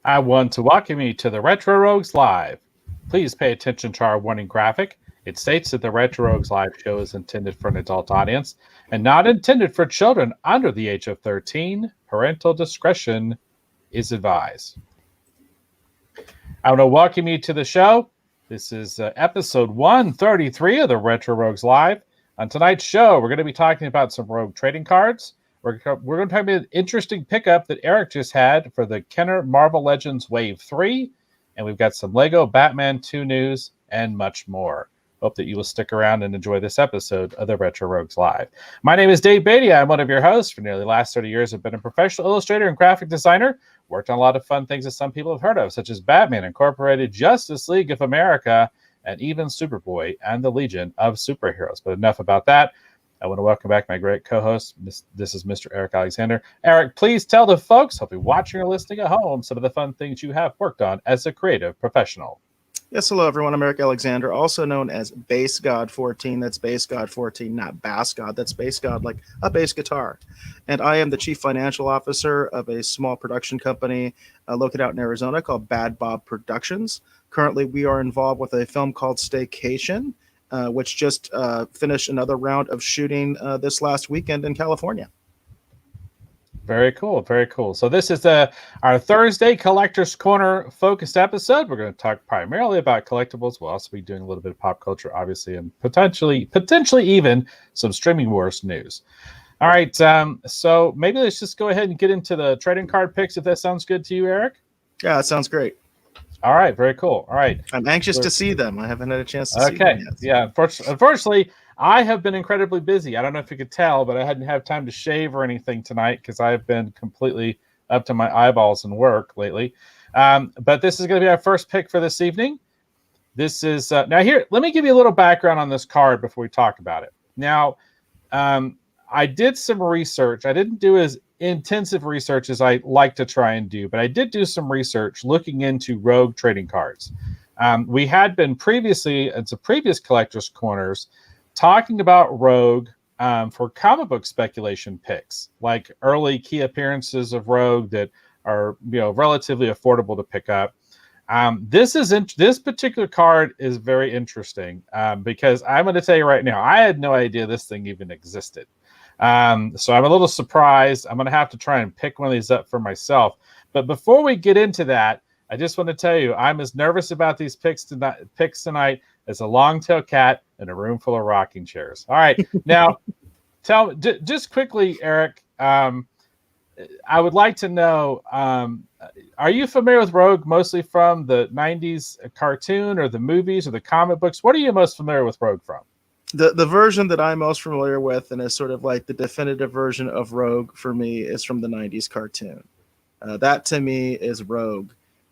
I want to welcome you to the Retro Rogues Live. Please pay attention to our warning graphic. It states that the Retro Rogues Live show is intended for an adult audience and not intended for children under the age of 13. Parental discretion is advised. I want to welcome you to the show. This is episode 133 of the Retro Rogues Live. On tonight's show, we're going to be talking about some Rogue trading cards. We're going to talk about an interesting pickup that Eric just had for the Kenner Marvel Legends Wave 3. And we've got some Lego Batman 2 news and much more. Hope that you will stick around and enjoy this episode of the Retro Rogues Live. My name is Dave Beatty. I'm one of your hosts. For nearly the last 30 years, I've been a professional illustrator and graphic designer. Worked on a lot of fun things that some people have heard of, such as Batman Incorporated, Justice League of America, and even Superboy and the Legion of Superheroes. But enough about that. I want to welcome back my great co-host. This is Mr. Eric Alexander. Eric, please tell the folks, hopefully watching or listening at home, some of the fun things you have worked on as a creative professional. Yes, hello everyone. I'm Eric Alexander, also known as Bass God 14. That's Bass God 14, not Bass God. That's Bass God, like a bass guitar. And I am the chief financial officer of a small production company located out in Arizona called Bad Bob Productions. Currently, we are involved with a film called Staycation, which just finished another round of shooting this last weekend in California. Very cool, very cool. So this is our Thursday Collector's Corner focused episode. We're going to talk primarily about collectibles. We'll also be doing a little bit of pop culture, obviously, and potentially even some streaming wars news. All right, so maybe let's just go ahead and get into the trading card picks, if that sounds good to you, Eric. Yeah, that sounds great. All right, very cool. All right. I'm anxious to see them. I haven't had a chance to see them yet. Yeah, unfortunately, I have been incredibly busy. I don't know if you could tell, but I hadn't had time to shave or anything tonight because I've been completely up to my eyeballs in work lately. But this is going to be our first pick for this evening. This is now here. Let me give you a little background on this card before we talk about it. Now, I did some research. I didn't do as intensive research as I like to try and do, but I did do some research looking into Rogue trading cards. We had been previously at the previous Collector's Corners talking about Rogue for comic book speculation picks, like early key appearances of Rogue that are relatively affordable to pick up. This particular card is very interesting because I'm going to tell you right now, I had no idea this thing even existed. So I'm a little surprised. I'm going to have to try and pick one of these up for myself. But before we get into that, I just want to tell you, I'm as nervous about these picks tonight as a long-tailed cat in a room full of rocking chairs. All right. Now, just quickly, Eric, I would like to know, are you familiar with Rogue mostly from the 90s cartoon or the movies or the comic books? What are you most familiar with Rogue from? The version that I'm most familiar with, and is sort of like the definitive version of Rogue for me, is from the 90s cartoon. That to me is Rogue.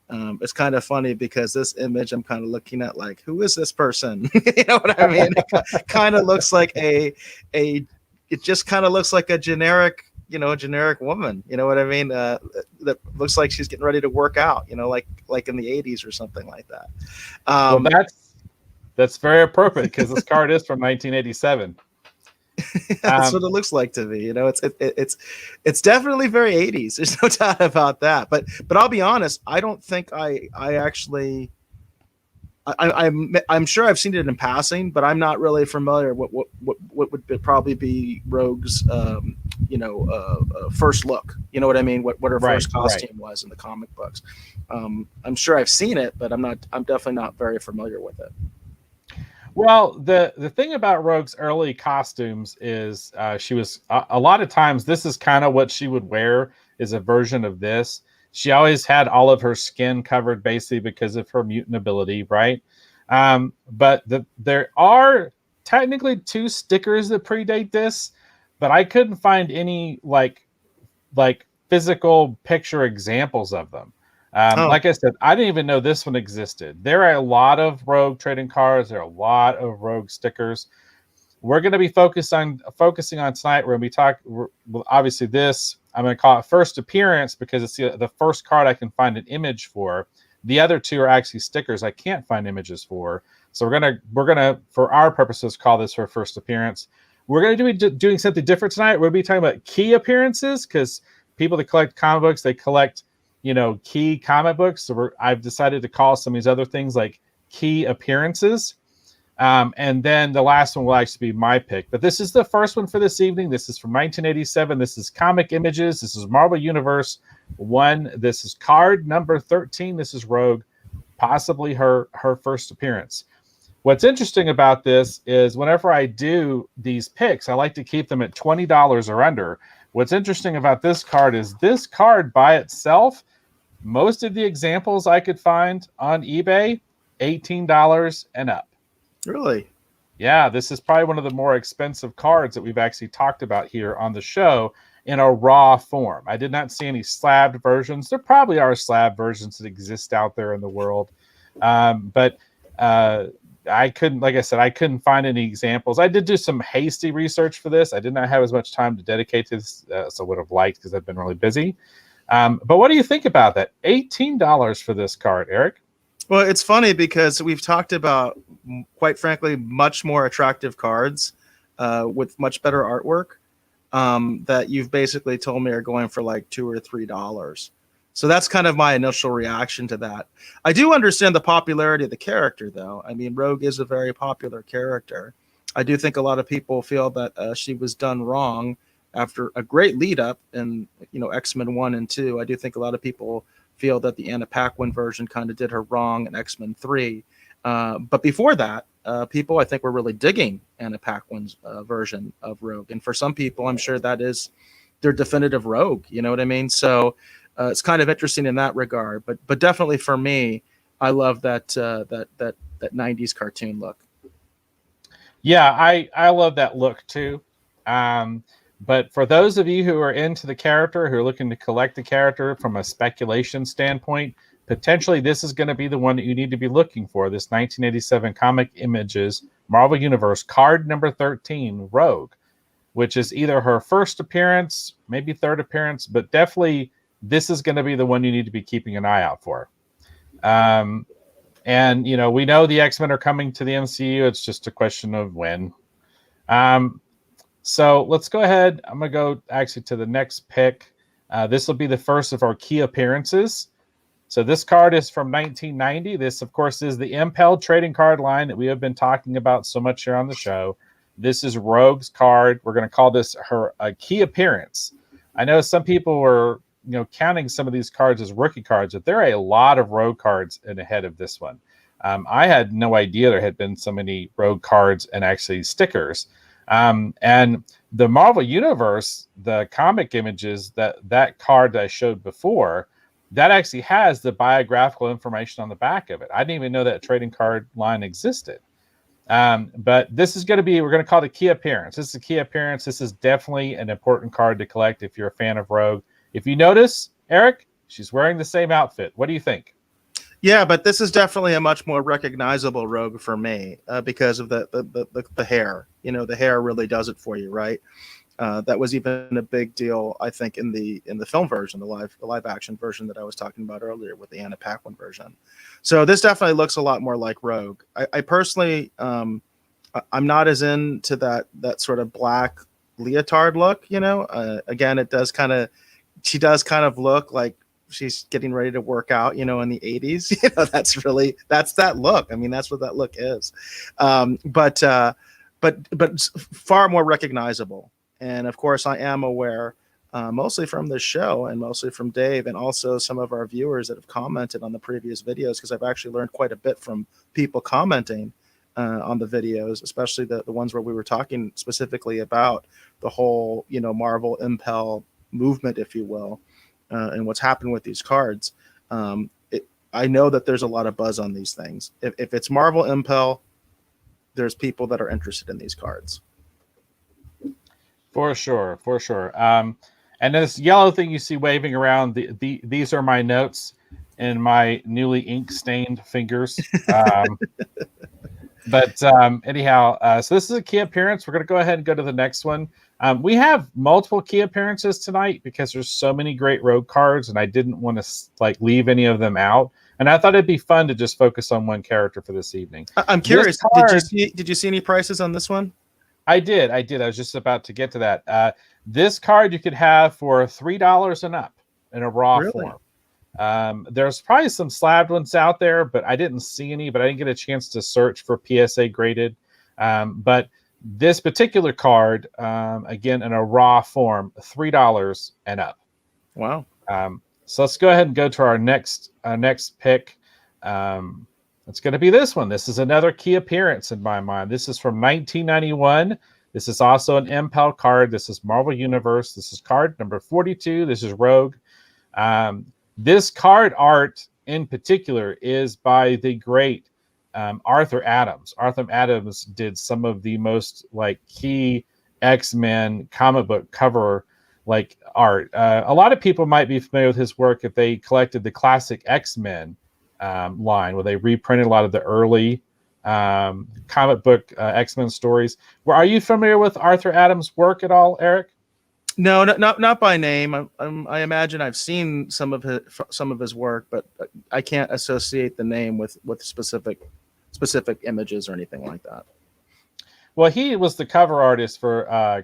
It's kind of funny because this image I'm kind of looking at like, who is this person? You know what I mean? It kind of looks like it just kind of looks like a generic woman. You know what I mean? That looks like she's getting ready to work out, like in the 80s or something like that. Well, that's very appropriate because this card is from 1987. That's what it looks like to me. It's definitely very 80s. There's no doubt about that. But I'll be honest. I don't think I actually. I'm sure I've seen it in passing, but I'm not really familiar what would probably be Rogue's first look. You know what I mean? What her first costume was in the comic books. I'm sure I've seen it, but I'm definitely not very familiar with it. Well, the thing about Rogue's early costumes is she was a lot of times this is kind of what she would wear is a version of this. She always had all of her skin covered basically because of her mutant ability, right? But there are technically 2 stickers that predate this, but I couldn't find any like physical picture examples of them. Like I said, I didn't even know this one existed. There are a lot of Rogue trading cards. There are a lot of Rogue stickers. We're going to be focusing on tonight. We're going to be obviously this. I'm going to call it first appearance because it's the first card I can find an image for. The other 2 are actually stickers I can't find images for. So we're gonna for our purposes call this her first appearance. We're going to be doing something different tonight. We're going to be talking about key appearances because people that collect comic books, they collect key comic books. So I've decided to call some of these other things like key appearances. And then the last one will actually be my pick. But this is the first one for this evening. This is from 1987. This is Comic Images. This is Marvel Universe 1. This is card number 13. This is Rogue, possibly her first appearance. What's interesting about this is whenever I do these picks, I like to keep them at $20 or under. What's interesting about this card is this card by itself, most of the examples I could find on eBay, $18 and up. Really? Yeah, this is probably one of the more expensive cards that we've actually talked about here on the show in a raw form. I did not see any slabbed versions. There probably are slab versions that exist out there in the world. But I couldn't, like I said, I couldn't find any examples. I did do some hasty research for this. I did not have as much time to dedicate to this as I would have liked because I've been really busy. But what do you think about that? $18 for this card, Eric? Well, it's funny because we've talked about, quite frankly, much more attractive cards with much better artwork that you've basically told me are going for like $2 or $3. So that's kind of my initial reaction to that. I do understand the popularity of the character, though. I mean, Rogue is a very popular character. I do think a lot of people feel that she was done wrong after a great lead up in X-Men 1 and 2. I do think a lot of people feel that the Anna Paquin version kind of did her wrong in X-Men 3. But before that, people, I think, were really digging Anna Paquin's version of Rogue. And for some people, I'm sure that is their definitive Rogue. You know what I mean? So it's kind of interesting in that regard. But definitely for me, I love that 90s cartoon look. Yeah, I love that look too. But for those of you who are into the character, who are looking to collect the character from a speculation standpoint, potentially this is going to be the one that you need to be looking for. This 1987 Comic Images Marvel Universe card number 13, Rogue, which is either her first appearance, maybe third appearance, but definitely this is going to be the one you need to be keeping an eye out for. And, we know the X-Men are coming to the MCU. It's just a question of when. So let's go ahead. I'm going to go actually to the next pick. This will be the first of our key appearances. So this card is from 1990. This, of course, is the Impel trading card line that we have been talking about so much here on the show. This is Rogue's card. We're going to call this a key appearance. I know some people were counting some of these cards as rookie cards, but there are a lot of Rogue cards ahead of this one. I had no idea there had been so many Rogue cards and actually stickers. And the Marvel Universe, the Comic Images, that card that I showed before, that actually has the biographical information on the back of it. I didn't even know that trading card line existed. But this is going to be, we're going to call it a key appearance. This is a key appearance. This is definitely an important card to collect if you're a fan of Rogue. If you notice, Eric, she's wearing the same outfit. What do you think? Yeah, but this is definitely a much more recognizable Rogue for me because of the hair. The hair really does it for you, right? That was even a big deal, I think, in the film version, the live action version that I was talking about earlier with the Anna Paquin version. So this definitely looks a lot more like Rogue. I personally, I'm not as into that sort of black leotard look. Again, she does kind of look like she's getting ready to work out, in the 80s. That's that look. I mean, that's what that look is. But far more recognizable. And of course, I am aware, mostly from this show and mostly from Dave and also some of our viewers that have commented on the previous videos, because I've actually learned quite a bit from people commenting on the videos, especially the ones where we were talking specifically about the whole, Marvel Impel movement, if you will. And what's happened with these cards. I know that there's a lot of buzz on these things. If it's Marvel Impel, there's people that are interested in these cards. For sure. And this yellow thing you see waving around, these are my notes in my newly ink-stained fingers. But anyhow, so this is a key appearance. We're going to go ahead and go to the next one. We have multiple key appearances tonight because there's so many great Rogue cards, and I didn't want to leave any of them out. And I thought it'd be fun to just focus on one character for this evening. I'm curious. Did you see any prices on this one? I did. I was just about to get to that. This card you could have for $3 and up in a raw form. There's probably some slabbed ones out there, but I didn't see any. But I didn't get a chance to search for PSA graded. But this particular card, again in a raw form, $3 and up. Wow. So let's go ahead and go to our next pick. It's going to be this one. This is another key appearance in my mind. This is from 1991. This is also an Impel card. This is Marvel Universe. This is card number 42. This is Rogue. This card art in particular is by the great Arthur Adams. Arthur Adams did some of the most like key X-Men comic book cover like art. A lot of people might be familiar with his work if they collected the classic X-Men line, where they reprinted a lot of the early comic book X-Men stories. Are you familiar with Arthur Adams' work at all, Eric? No, not by name. I imagine I've seen some of his work, but I can't associate the name with specific images or anything like that. Well, he was the cover artist for I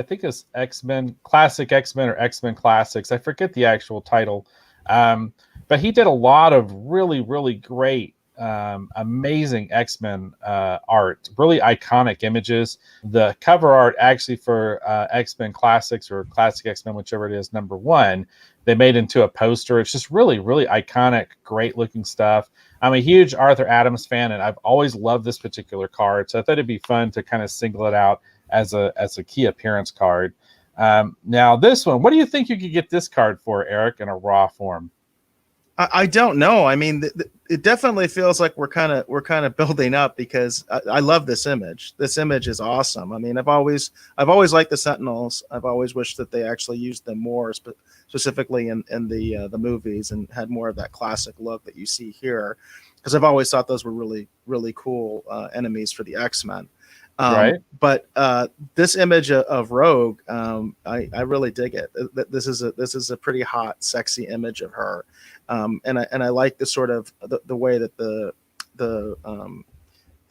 think it's X-Men Classic X-Men or X-Men Classics. I forget the actual title, but he did a lot of really, really great, amazing X-Men art, really iconic images. The cover art actually for X-Men Classics or Classic X-Men, whichever it is, #1, they made into a poster. It's just really, really iconic, great looking stuff. I'm a huge Arthur Adams fan, and I've always loved this particular card. So I thought it'd be fun to kind of single it out as a key appearance card. Now this one, what do you think you could get this card for, Eric, in a raw form? I don't know. I mean, it definitely feels like we're kind of building up, because I love this image. This image is awesome. I mean, I've always liked the Sentinels. I've always wished that they actually used them more, specifically in the movies, and had more of that classic look that you see here, because I've always thought those were really, really cool enemies for the X-Men. Right. But this image of Rogue, I really dig it. This is a pretty hot, sexy image of her, and I like the sort of the way that the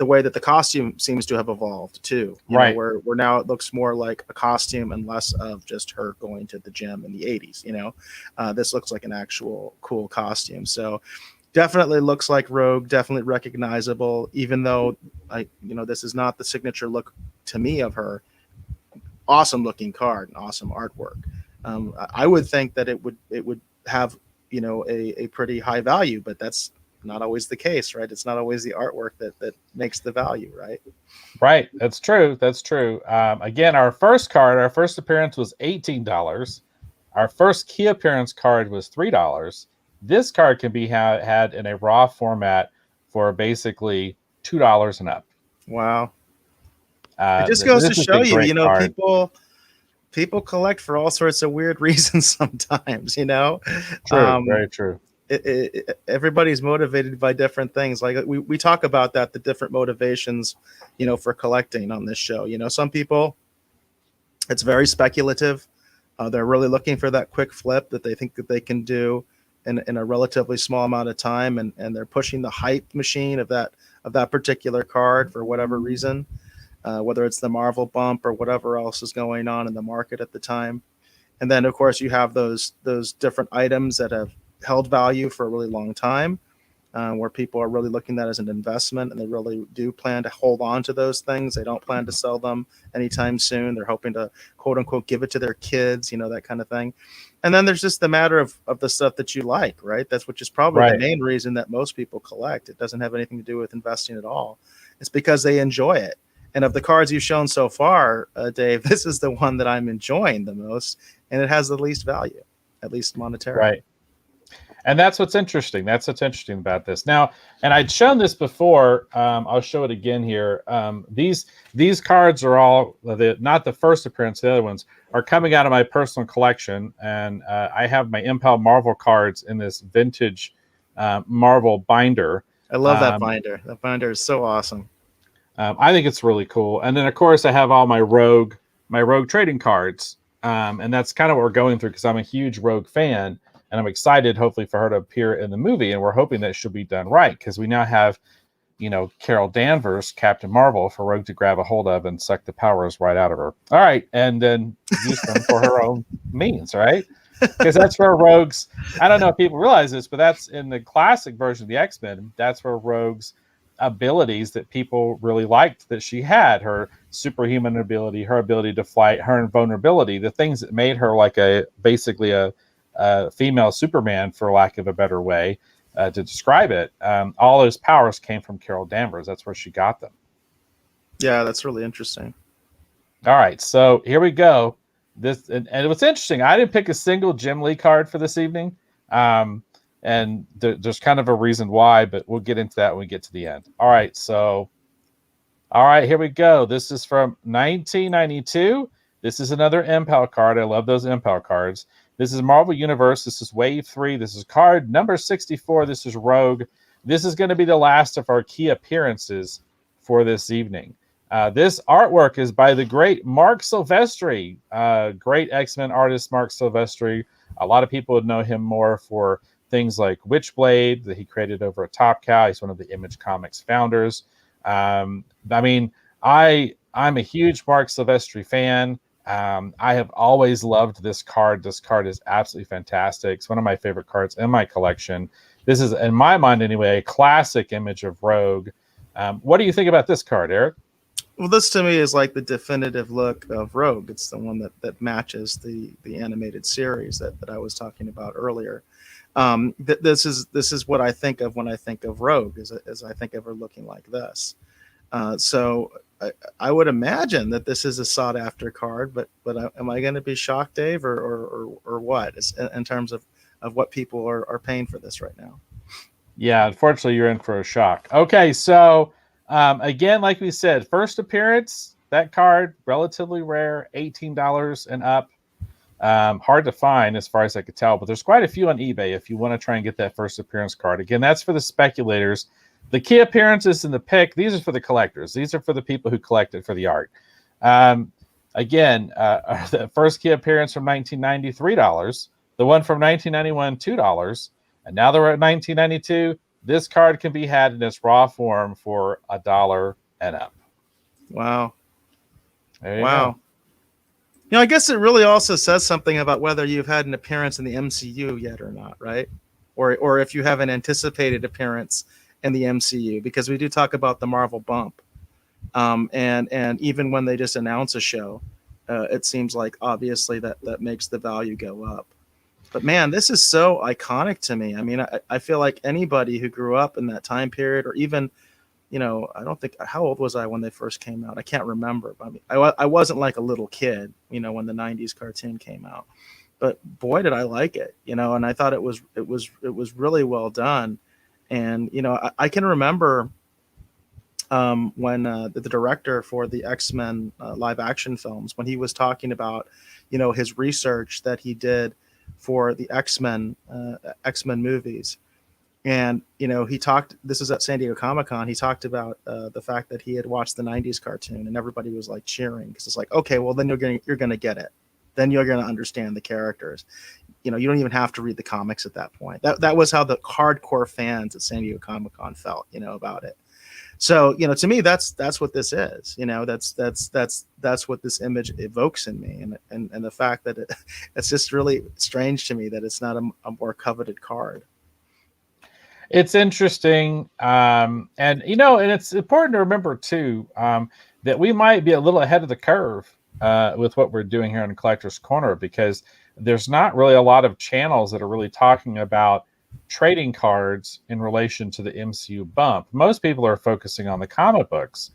way that the costume seems to have evolved too. Right. Where now it looks more like a costume and less of just her going to the gym in the 80s. This looks like an actual cool costume. So definitely looks like Rogue, definitely recognizable, even though this is not the signature look to me of her. Awesome looking card and awesome artwork. I would think that it would have a pretty high value, but that's not always the case, right? It's not always the artwork that makes the value, right? Right. That's true. Again, our first appearance was $18. Our first key appearance card was $3. This card can be had in a raw format for basically $2 and up. Wow. It just goes to show you, card. People collect for all sorts of weird reasons sometimes, True, very true. Everybody's motivated by different things. Like we talk about the different motivations, for collecting on this show. Some people, it's very speculative. They're really looking for that quick flip that they think that they can do in a relatively small amount of time, and they're pushing the hype machine of that particular card for whatever reason, whether it's the Marvel bump or whatever else is going on in the market at the time. And then of course you have those different items that have held value for a really long time, where people are really looking at that as an investment, and they really do plan to hold on to those things. They don't plan to sell them anytime soon. They're hoping to, quote unquote, give it to their kids, that kind of thing. And then there's just the matter of the stuff that you like, right? Which is probably the main reason that most people collect. It doesn't have anything to do with investing at all. It's because they enjoy it. And of the cards you've shown so far, Dave, this is the one that I'm enjoying the most, and it has the least value, at least monetarily. Right. And that's what's interesting. That's what's interesting about this. Now, and I'd shown this before. I'll show it again here. These cards are all not the first appearance. The other ones are coming out of my personal collection, and I have my Impel Marvel cards in this vintage Marvel binder. I love that binder. That binder is so awesome. I think it's really cool. And then, of course, I have all my Rogue trading cards, and that's kind of what we're going through, because I'm a huge Rogue fan. And I'm excited, hopefully, for her to appear in the movie. And we're hoping that she'll be done right, because we now have, Carol Danvers, Captain Marvel, for Rogue to grab a hold of and suck the powers right out of her. All right. And then use them for her own means, right? because that's where Rogue's. I don't know if people realize this, but that's in the classic version of the X-Men. That's where Rogue's abilities that people really liked that she had, her superhuman ability, her ability to fly, her invulnerability, the things that made her like basically a female Superman, for lack of a better way to describe it. All those powers came from Carol Danvers. That's where she got them. Yeah, that's really interesting. All right, so here we go. This and what's interesting, I didn't pick a single Jim Lee card for this evening. And there's kind of a reason why, but we'll get into that when we get to the end. All right, here we go. This is from 1992. This is another Impel card. I love those Impel cards. This is Marvel Universe. This is Wave 3. This is card number 64. This is Rogue. This is going to be the last of our key appearances for this evening. This artwork is by the great Marc Silvestri, great X-Men artist Marc Silvestri. A lot of people would know him more for things like Witchblade that he created over at Top Cow. He's one of the Image Comics founders. I'm a huge Marc Silvestri fan. I have always loved this card. This card is absolutely fantastic. It's one of my favorite cards in my collection. This is, in my mind anyway, a classic image of Rogue. What do you think about this card, Eric? Well, this to me is like the definitive look of Rogue. It's the one that matches the animated series that I was talking about earlier. This is what I think of when I think of Rogue, as I think of her looking like this. So I would imagine that this is a sought after card, but am I going to be shocked, Dave, or what, in terms of what people are paying for this right now? Yeah, unfortunately, you're in for a shock. Okay, so again, like we said, first appearance, that card, relatively rare, $18 and up. Hard to find as far as I could tell, but there's quite a few on eBay if you want to try and get that first appearance card. Again, that's for the speculators. The key appearances in the pick, these are for the collectors. These are for the people who collect it for the art. Again, the first key appearance from 1990, $3. The one from 1991, $2. And now they're at 1992. This card can be had in its raw form for $1 and up. Wow. Wow. You know, I guess it really also says something about whether you've had an appearance in the MCU yet or not, right? Or if you have an anticipated appearance in the MCU, because we do talk about the Marvel bump. And even when they just announce a show, it seems like obviously that makes the value go up. But man, this is so iconic to me. I mean, I feel like anybody who grew up in that time period, or even, you know, I don't think, how old was I when they first came out? I can't remember. I mean, I wasn't like a little kid, you know, when the 90s cartoon came out, but boy, did I like it, you know, and I thought it was really well done. And, you know, I can remember when the director for the X-Men live action films, when he was talking about, you know, his research that he did for the X-Men movies. And, you know, this is at San Diego Comic-Con, he talked about the fact that he had watched the 90s cartoon and everybody was like cheering, because it's like, okay, well then you're going to get it. Then you're going to understand the characters. You know, you don't even have to read the comics at that point. That was how the hardcore fans at San Diego Comic-Con felt, you know, about it. So, you know, to me, that's what this is. You know, that's what this image evokes in me, and the fact that it's just really strange to me that it's not a more coveted card. It's interesting, and you know, and it's important to remember too that we might be a little ahead of the curve with what we're doing here in Collector's Corner, because there's not really a lot of channels that are really talking about trading cards in relation to the MCU bump. Most people are focusing on the comic books,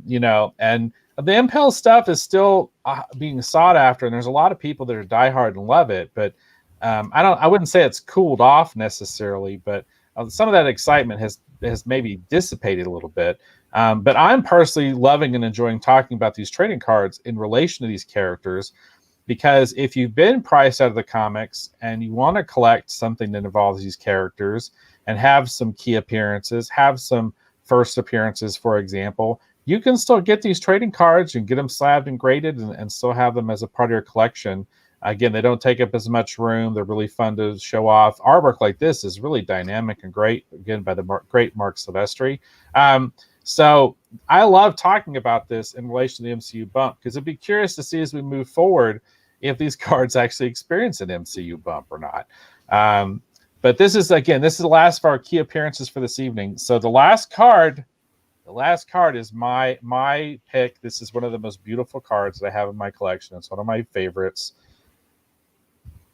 you know, and the Impel stuff is still being sought after, and there's a lot of people that are diehard and love it. But I wouldn't say it's cooled off necessarily, but some of that excitement has maybe dissipated a little bit. But I'm personally loving and enjoying talking about these trading cards in relation to these characters, because if you've been priced out of the comics and you want to collect something that involves these characters and have some key appearances, have some first appearances, for example, you can still get these trading cards and get them slabbed and graded and still have them as a part of your collection. Again, they don't take up as much room. They're really fun to show off. Artwork like this is really dynamic and great, again, by the great Marc Silvestri. So I love talking about this in relation to the MCU bump, because I'd be curious to see as we move forward if these cards actually experience an MCU bump or not. But this is the last of our key appearances for this evening. So the last card is my pick. This is one of the most beautiful cards that I have in my collection. It's one of my favorites.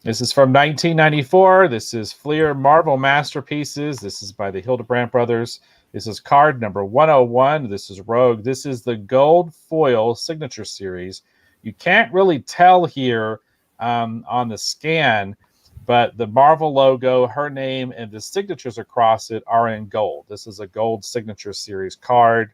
This is from 1994. This is Fleer Marvel Masterpieces. This is by the Hildebrandt brothers. This is card number 101. This is Rogue. This is the gold foil signature series. You can't really tell here on the scan, but the Marvel logo, her name, and the signatures across it are in gold. This is a gold signature series card.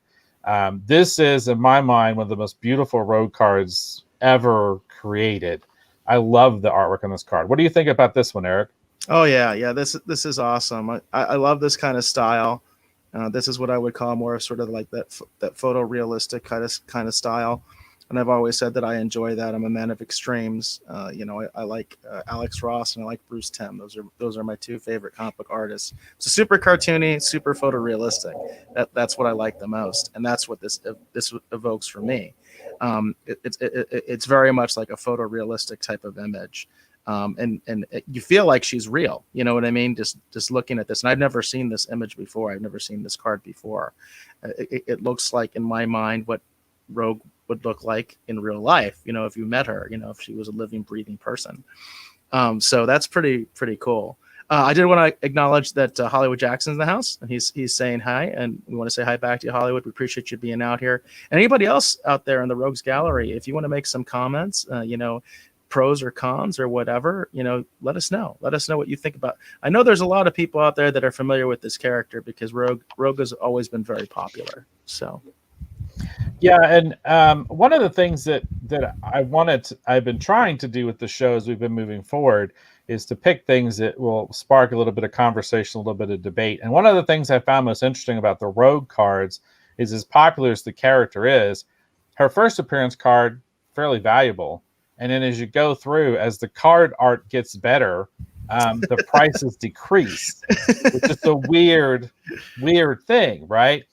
This is, in my mind, one of the most beautiful Rogue cards ever created. I love the artwork on this card. What do you think about this one, Eric? Oh yeah. This is awesome. I love this kind of style. This is what I would call more sort of like that photorealistic kind of style. And I've always said that I enjoy that. I'm a man of extremes. I like Alex Ross and I like Bruce Timm. Those are my two favorite comic book artists. So super cartoony, super photorealistic. That's what I like the most, and that's what this evokes for me. It's very much like a photorealistic type of image, and you feel like she's real. You know what I mean? Just looking at this, and I've never seen this image before. I've never seen this card before. It looks like, in my mind, what Rogue would look like in real life, if you met her, if she was a living, breathing person. So that's pretty cool. I did want to acknowledge that Hollywood Jackson's in the house, and he's saying hi, and we want to say hi back to you, Hollywood. We appreciate you being out here. And anybody else out there in the Rogues Gallery, if you want to make some comments, pros or cons or whatever, let us know. Let us know what you think about. I know there's a lot of people out there that are familiar with this character because Rogue has always been very popular. So. Yeah, and one of the things that I've been trying to do with the show as we've been moving forward is to pick things that will spark a little bit of conversation, a little bit of debate. And one of the things I found most interesting about the Rogue cards is, as popular as the character is, her first appearance card, fairly valuable. And then as you go through, as the card art gets better, the prices decrease, which is a weird thing, right?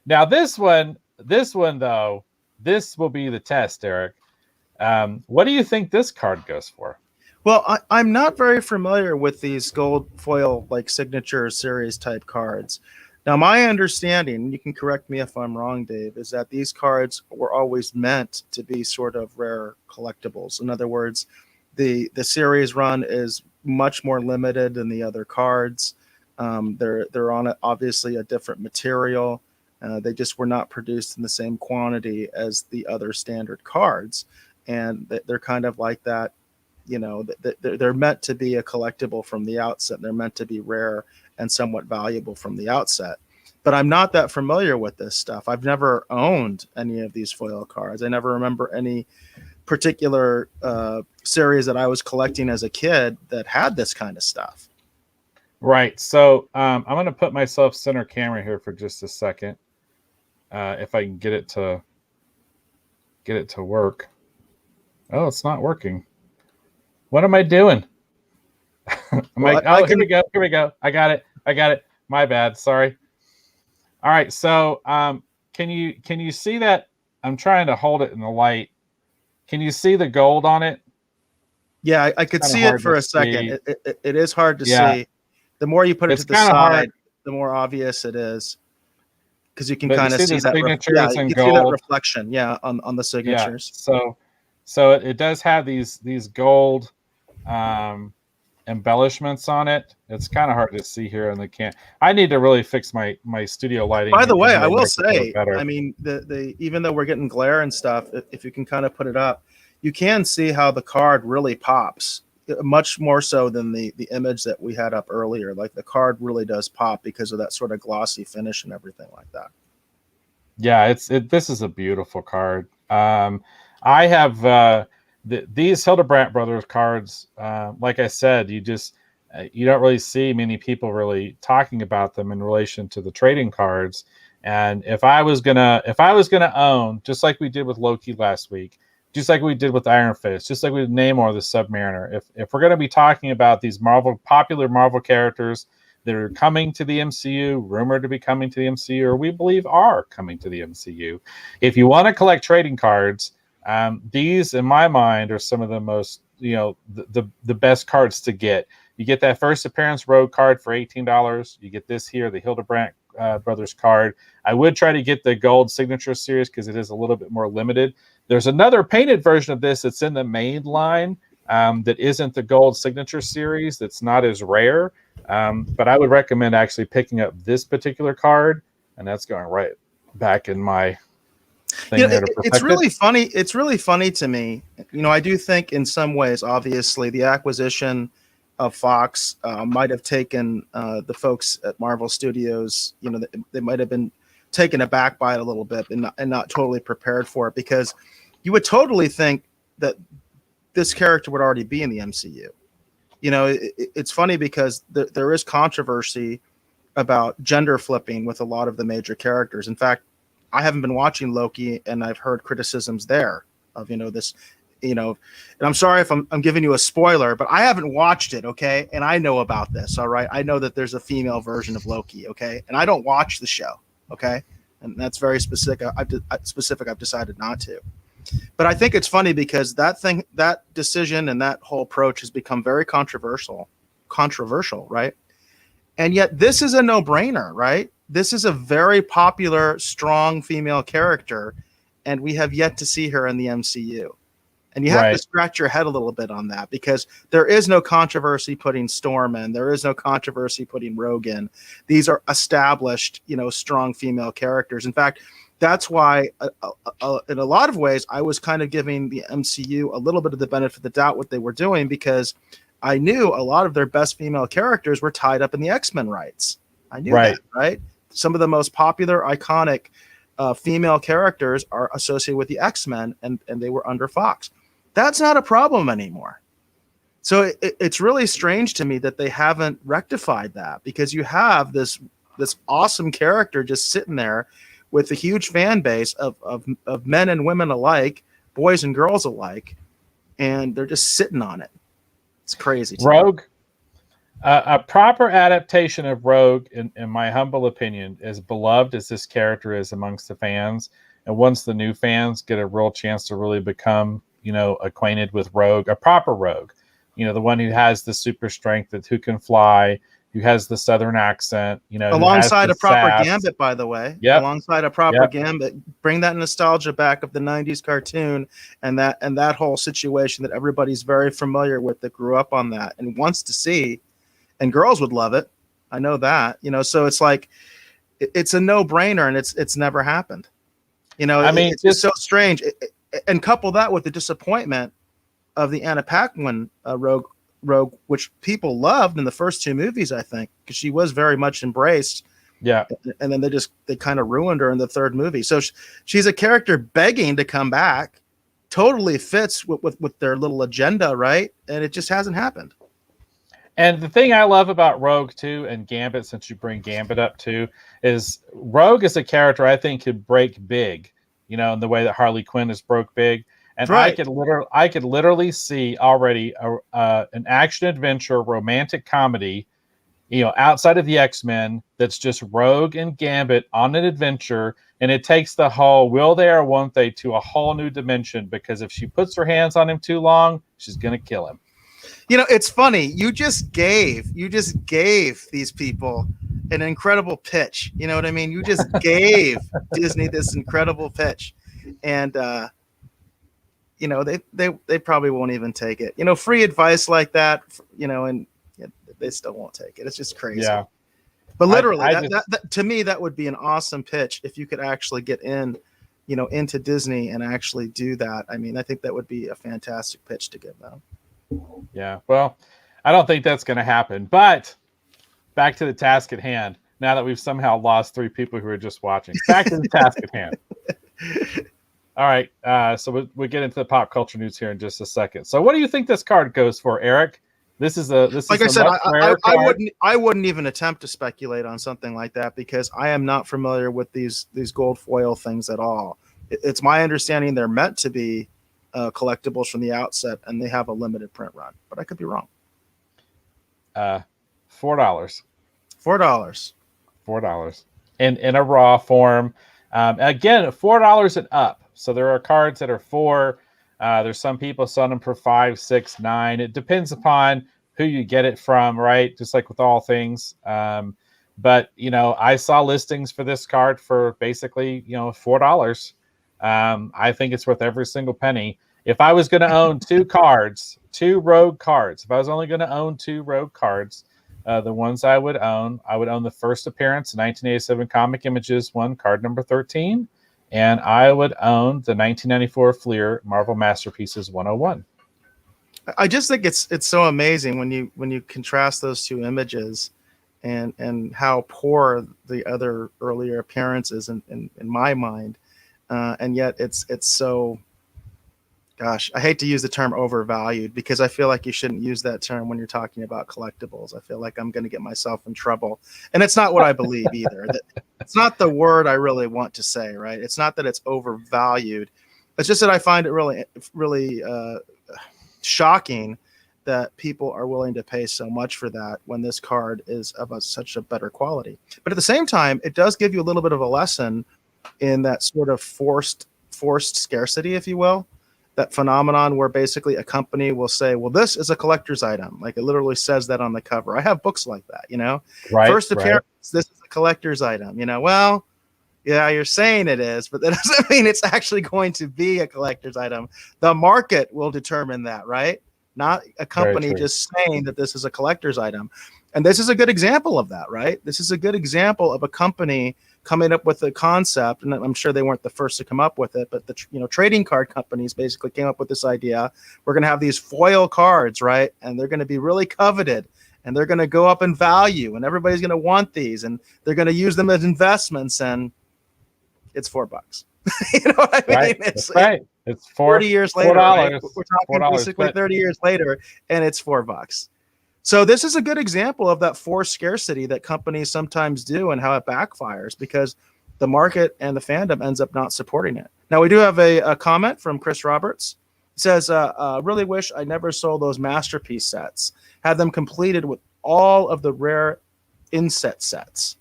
Now this one, though, this will be the test, Eric. What do you think this card goes for? Well, I'm not very familiar with these gold foil like signature series type cards. Now, my understanding, you can correct me if I'm wrong, Dave, is that these cards were always meant to be sort of rare collectibles. In other words, the series run is much more limited than the other cards. They're on obviously a different material. They just were not produced in the same quantity as the other standard cards, and they're kind of like that. They're meant to be a collectible from the outset. They're meant to be rare and somewhat valuable from the outset. But I'm not that familiar with this stuff. I've never owned any of these foil cards. I never remember any particular series that I was collecting as a kid that had this kind of stuff. Right. So I'm going to put myself center camera here for just a second. If I can get it to work. Oh, it's not working. What am I doing? Here we go. I got it. My bad. Sorry. All right. So can you see that? I'm trying to hold it in the light. Can you see the gold on it? Yeah, I could see it for a second. It is hard to see. The more you put it to the side, the more obvious it is. Because you can kind of see that. You can see that reflection, on the signatures. Yeah. So it does have these gold embellishments on it. It's kind of hard to see here on the can. I need to really fix my studio lighting. By the way, I will say, I mean, the even though we're getting glare and stuff, if you can kind of put it up, you can see how the card really pops, much more so than the image that we had up earlier. Like the card really does pop because of that sort of glossy finish and everything like that. Yeah, this is a beautiful card. I have these Hildebrandt brothers cards. Like I said, you don't really see many people really talking about them in relation to the trading cards. And if I was gonna own, just like we did with Loki last week, just like we did with Iron Fist, just like we did Namor the Submariner, if we're gonna be talking about these popular Marvel characters that are coming to the MCU, rumored to be coming to the MCU, or we believe are coming to the MCU, if you want to collect trading cards, these, in my mind, are some of the most the best cards to get. You get that first appearance Rogue card for $18. You get this here, the Hildebrandt Brothers card. I would try to get the gold signature series because it is a little bit more limited. There's another painted version of this that's in the main line that isn't the gold signature series. That's not as rare. But I would recommend actually picking up this particular card, and that's going right back in my thing there to protect it's really funny. It's really funny to me. I do think in some ways, obviously, the acquisition of Fox might have taken the folks at Marvel Studios, they might have been taken aback by it a little bit and not totally prepared for it, because you would totally think that this character would already be in the MCU. It's funny because there is controversy about gender flipping with a lot of the major characters. In fact, I haven't been watching Loki, and I've heard criticisms there of, this, and I'm sorry if I'm giving you a spoiler, but I haven't watched it. Okay. And I know about this. All right. I know that there's a female version of Loki. Okay. And I don't watch the show. Okay. And that's very specific. I've decided not to. But I think it's funny because that decision and that whole approach has become very controversial, right? And yet this is a no-brainer, right? This is a very popular, strong female character, and we have yet to see her in the MCU. And you have to scratch your head a little bit on that, because there is no controversy putting Storm in. There is no controversy putting Rogue in. These are established, strong female characters. In fact, that's why, in a lot of ways, I was kind of giving the MCU a little bit of the benefit of the doubt what they were doing, because I knew a lot of their best female characters were tied up in the X-Men rights. I knew that, right? Some of the most popular, iconic female characters are associated with the X-Men, and they were under Fox. That's not a problem anymore. So it's really strange to me that they haven't rectified that, because you have this awesome character just sitting there with a huge fan base of men and women alike, boys and girls alike, and they're just sitting on it. It's crazy. Rogue, a proper adaptation of Rogue, in my humble opinion, as beloved as this character is amongst the fans, and once the new fans get a real chance to really become, acquainted with Rogue, a proper Rogue, the one who has the super strength, who can fly, who has the Southern accent, alongside a proper sass. Gambit, by the way. Yeah. Alongside a proper Gambit. Bring that nostalgia back of the 90s cartoon and that whole situation that everybody's very familiar with, that grew up on that and wants to see, and girls would love it. I know that, so it's like, it's a no-brainer, and it's never happened. It's just so strange. And couple that with the disappointment of the Anna Paquin Rogue, which people loved in the first two movies, I think, because she was very much embraced. Yeah. And then they kind of ruined her in the third movie. So she's a character begging to come back, totally fits with their little agenda, right? And it just hasn't happened. And the thing I love about Rogue too, and Gambit, since you bring Gambit up too, is Rogue is a character I think could break big, in the way that Harley Quinn has broke big. And I could literally see already an action adventure romantic comedy, outside of the X-Men, that's just Rogue and Gambit on an adventure, and it takes the whole will they or won't they to a whole new dimension, because if she puts her hands on him too long, she's gonna kill him. It's funny. You just gave these people an incredible pitch. You know what I mean? You just gave Disney this incredible pitch, and they probably won't even take it. Free advice like that, and they still won't take it. It's just crazy. Yeah. But literally, that to me, that would be an awesome pitch if you could actually get into Disney and actually do that. I mean, I think that would be a fantastic pitch to give them. Yeah. Well, I don't think that's going to happen. But back to the task at hand. Now that we've somehow lost 3 people who are just watching, back to the task at hand. All right, so we'll get into the pop culture news here in just a second. So, what do you think this card goes for, Eric? This is like I said, I wouldn't even attempt to speculate on something like that, because I am not familiar with these gold foil things at all. It's my understanding they're meant to be collectibles from the outset, and they have a limited print run, but I could be wrong. $4. $4 in a raw form. Again, $4 and up. So there are cards that are $4. There's some people selling them for 5, 6, 9. It depends upon who you get it from, right? Just like with all things. But I saw listings for this card for basically $4. I think it's worth every single penny. If I was going to own two rogue cards, if I was only going to own 2 rogue cards, the ones I would own the first appearance, 1987 Comic Images 1, card number 13, and I would own the 1994 Fleer Marvel Masterpieces 101. I just think it's so amazing when you contrast those 2 images and how poor the other earlier appearances in my mind, and yet it's so. Gosh, I hate to use the term overvalued because I feel like you shouldn't use that term when you're talking about collectibles. I feel like I'm going to get myself in trouble. And it's not what I believe either. It's not the word I really want to say, right? It's not that it's overvalued. It's just that I find it really, really shocking that people are willing to pay so much for that when this card is of such a better quality. But at the same time, it does give you a little bit of a lesson in that sort of forced scarcity, if you will. That phenomenon where basically a company will say, well, this is a collector's item. Like it literally says that on the cover. I have books like that, Right, First appearance, this is a collector's item, Well, yeah, you're saying it is, but that doesn't mean it's actually going to be a collector's item. The market will determine that, right? Not a company just saying that this is a collector's item. And this is a good example of that, right? This is a good example of a company coming up with a concept, and I'm sure they weren't the first to come up with it, but the trading card companies basically came up with this idea. We're going to have these foil cards, right? And they're going to be really coveted, and they're going to go up in value, and everybody's going to want these, and they're going to use them as investments, and it's $4. You know what I mean? Right. It's right. It's 40 years later. Right? We're talking $4, basically 30 years later, and it's $4. So this is a good example of that forced scarcity that companies sometimes do and how it backfires because the market and the fandom ends up not supporting it. Now, we do have a comment from Chris Roberts. It says, really wish I never sold those masterpiece sets. Had them completed with all of the rare inset sets.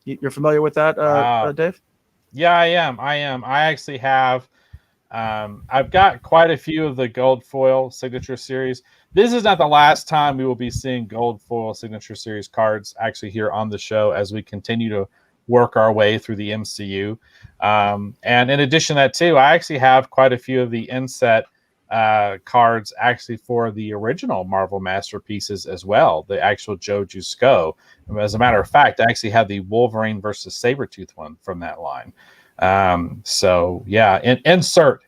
You're familiar with that, Dave? Yeah, I am. I actually have. I've got quite a few of the gold foil signature series. This is not the last time we will be seeing gold foil signature series cards actually here on the show as we continue to work our way through the MCU. And in addition to that too, I actually have quite a few of the inset cards actually for the original Marvel Masterpieces as well, the actual Joe Jusko. As a matter of fact, I actually have the Wolverine versus Sabretooth one from that line. So yeah, insert,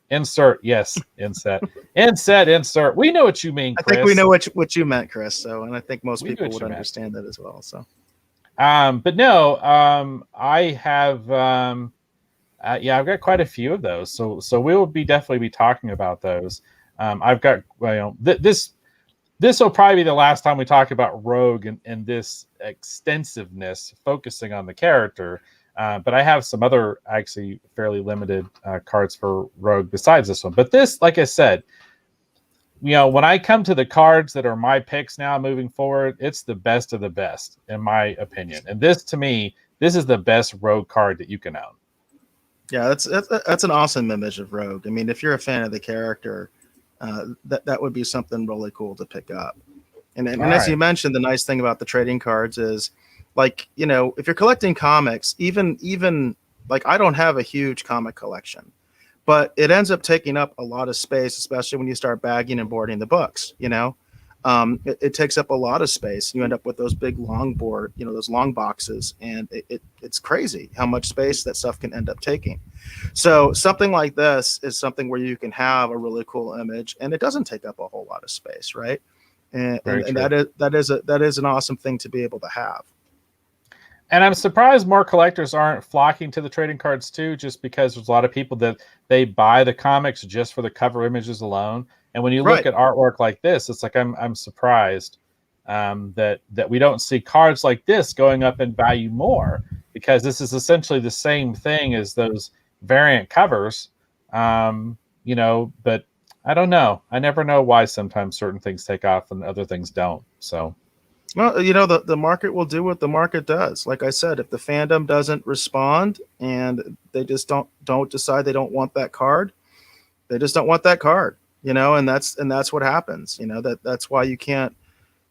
yes, insert. We know what you mean, Chris. I think we know what you meant, Chris. So, and I think most people would understand that as well. So, but no, I have, I've got quite a few of those. So we will definitely be talking about those. I've got, this will probably be the last time we talk about Rogue and this extensiveness, focusing on the character. But I have some other actually fairly limited cards for Rogue besides this one. But this, like I said, when I come to the cards that are my picks now moving forward, it's the best of the best, in my opinion. And this, to me, this is the best Rogue card that you can own. Yeah, that's an awesome image of Rogue. I mean, if you're a fan of the character, that would be something really cool to pick up. And as you mentioned, the nice thing about the trading cards is, like, if you're collecting comics, even like I don't have a huge comic collection, but it ends up taking up a lot of space, especially when you start bagging and boarding the books. It takes up a lot of space. You end up with those big long board, those long boxes, and it's crazy how much space that stuff can end up taking. So something like this is something where you can have a really cool image, and it doesn't take up a whole lot of space, right? And that is an awesome thing to be able to have. And I'm surprised more collectors aren't flocking to the trading cards too, just because there's a lot of people that they buy the comics just for the cover images alone. And when you look at artwork like this, it's like I'm surprised that we don't see cards like this going up in value more, because this is essentially the same thing as those variant covers. But I don't know. I never know why sometimes certain things take off and other things don't. So. Well, the market will do what the market does. Like I said, if the fandom doesn't respond and they just don't decide they don't want that card, They just don't want that card, and that's what happens. That's why you can't.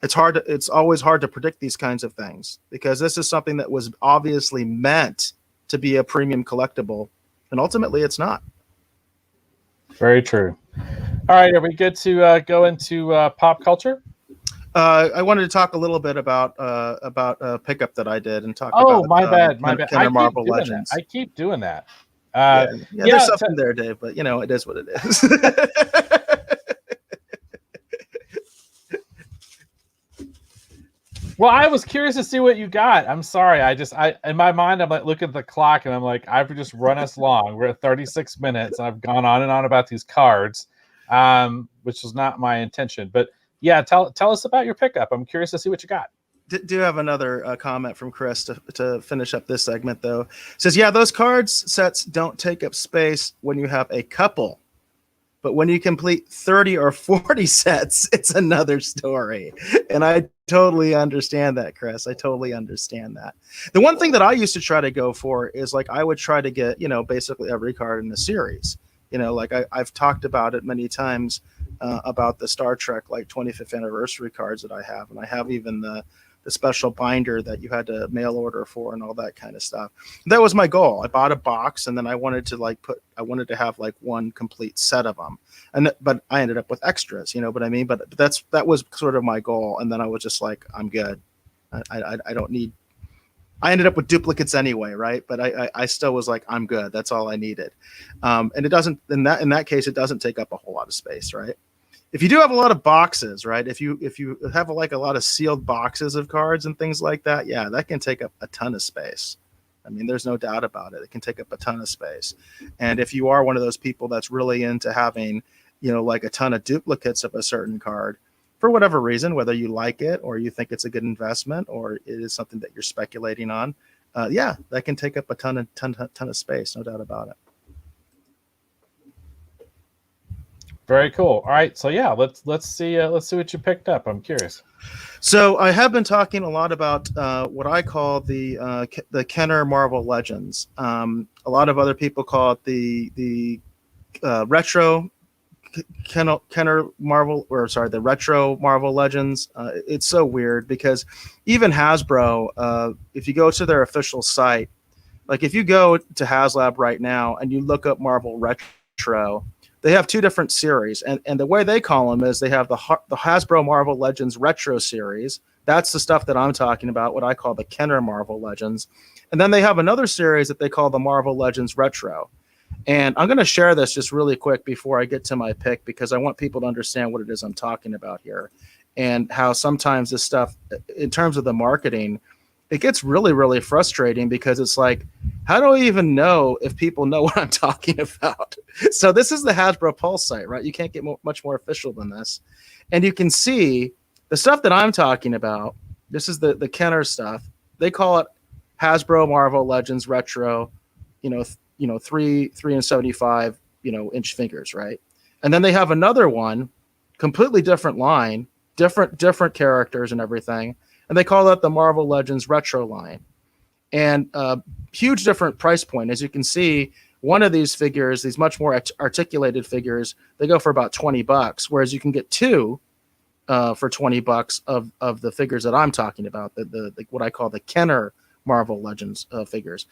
It's always hard to predict these kinds of things, because this is something that was obviously meant to be a premium collectible, and ultimately it's not. Very true. All right, are we good to go into pop culture? I wanted to talk a little bit about a pickup that I did and talk about. Oh, my bad. Kenner Marvel Legends. I keep doing that. Yeah, there's something there, Dave, but it is what it is. Well, I was curious to see what you got. I'm sorry. I in my mind, I'm like, look at the clock, and I'm like, I've just run us long. We're at 36 minutes. I've gone on and on about these cards, which was not my intention. But yeah, tell us about your pickup. I'm curious to see what you got. Do have another comment from Chris to finish up this segment, though. It says, yeah, those cards sets don't take up space when you have a couple. But when you complete 30 or 40 sets, it's another story. And I totally understand that, Chris. I totally understand that. The one thing that I used to try to go for is like I would try to get, basically every card in the series. Like I've talked about it many times about the Star Trek like 25th anniversary cards that I have. And I have even the special binder that you had to mail order for and all that kind of stuff. That was my goal. I bought a box, and then I wanted to have like one complete set of them. But I ended up with extras, what I mean? But that was sort of my goal. And then I was just like, I'm good. I don't need, I ended up with duplicates anyway. Right. But I still was like, I'm good. That's all I needed. And it doesn't, in that case, it doesn't take up a whole lot of space. Right. If you do have a lot of boxes, right? If you have like a lot of sealed boxes of cards and things like that, yeah, that can take up a ton of space. I mean, there's no doubt about it. It can take up a ton of space. And if you are one of those people that's really into having, like a ton of duplicates of a certain card, for whatever reason, whether you like it or you think it's a good investment or it is something that you're speculating on, yeah, that can take up a ton of space, no doubt about it. Very cool. All right, so yeah, let's see what you picked up. I'm curious. So I have been talking a lot about what I call the Kenner Marvel Legends. A lot of other people call it the retro Kenner Marvel, the retro Marvel Legends. It's so weird because even Hasbro, if you go to their official site, like if you go to HasLab right now and you look up Marvel Retro, they have two different series, and the way they call them is they have the Hasbro Marvel Legends Retro series. That's the stuff that I'm talking about, what I call the Kenner Marvel Legends. And then they have another series that they call the Marvel Legends Retro. And I'm going to share this just really quick before I get to my pick, because I want people to understand what it is I'm talking about here and how sometimes this stuff, in terms of the marketing, it gets really, really frustrating because it's like, how do I even know if people know what I'm talking about? So this is the Hasbro Pulse site, right? You can't get much more official than this. And you can see the stuff that I'm talking about. This is the Kenner stuff. They call it Hasbro Marvel Legends Retro, 3 and 75, inch figures, right? And then they have another one, completely different line, different characters and everything. And they call that the Marvel Legends Retro line. And huge different price point. As you can see, one of these figures, these much more articulated figures, they go for about $20, whereas you can get two for $20 of the figures that I'm talking about, the what I call the Kenner Marvel Legends figures.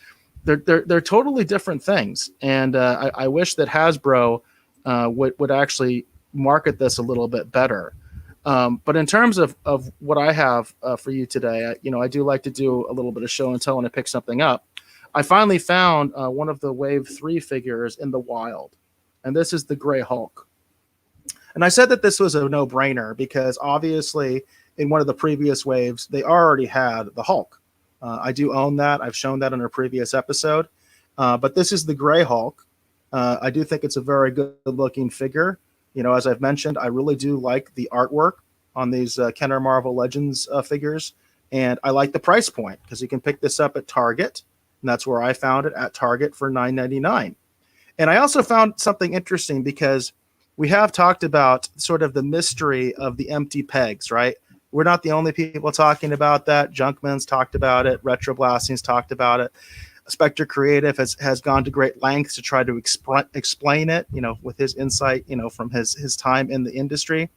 They're totally different things. And I wish that Hasbro would actually market this a little bit better. But in terms of what I have for you today, I do like to do a little bit of show and tell when I pick something up. I finally found one of the Wave 3 figures in the wild, and this is the Gray Hulk. And I said that this was a no-brainer because obviously in one of the previous waves, they already had the Hulk. I do own that. I've shown that in a previous episode. But this is the Gray Hulk. I do think it's a very good-looking figure. As I've mentioned, I really do like the artwork on these Kenner Marvel Legends figures. And I like the price point because you can pick this up at Target. And that's where I found it, at Target for $9.99. And I also found something interesting because we have talked about sort of the mystery of the empty pegs, right? We're not the only people talking about that. Junkman's talked about it. Retro Blasting's talked about it. Spectre Creative has gone to great lengths to try to explain it, with his insight, from his time in the industry.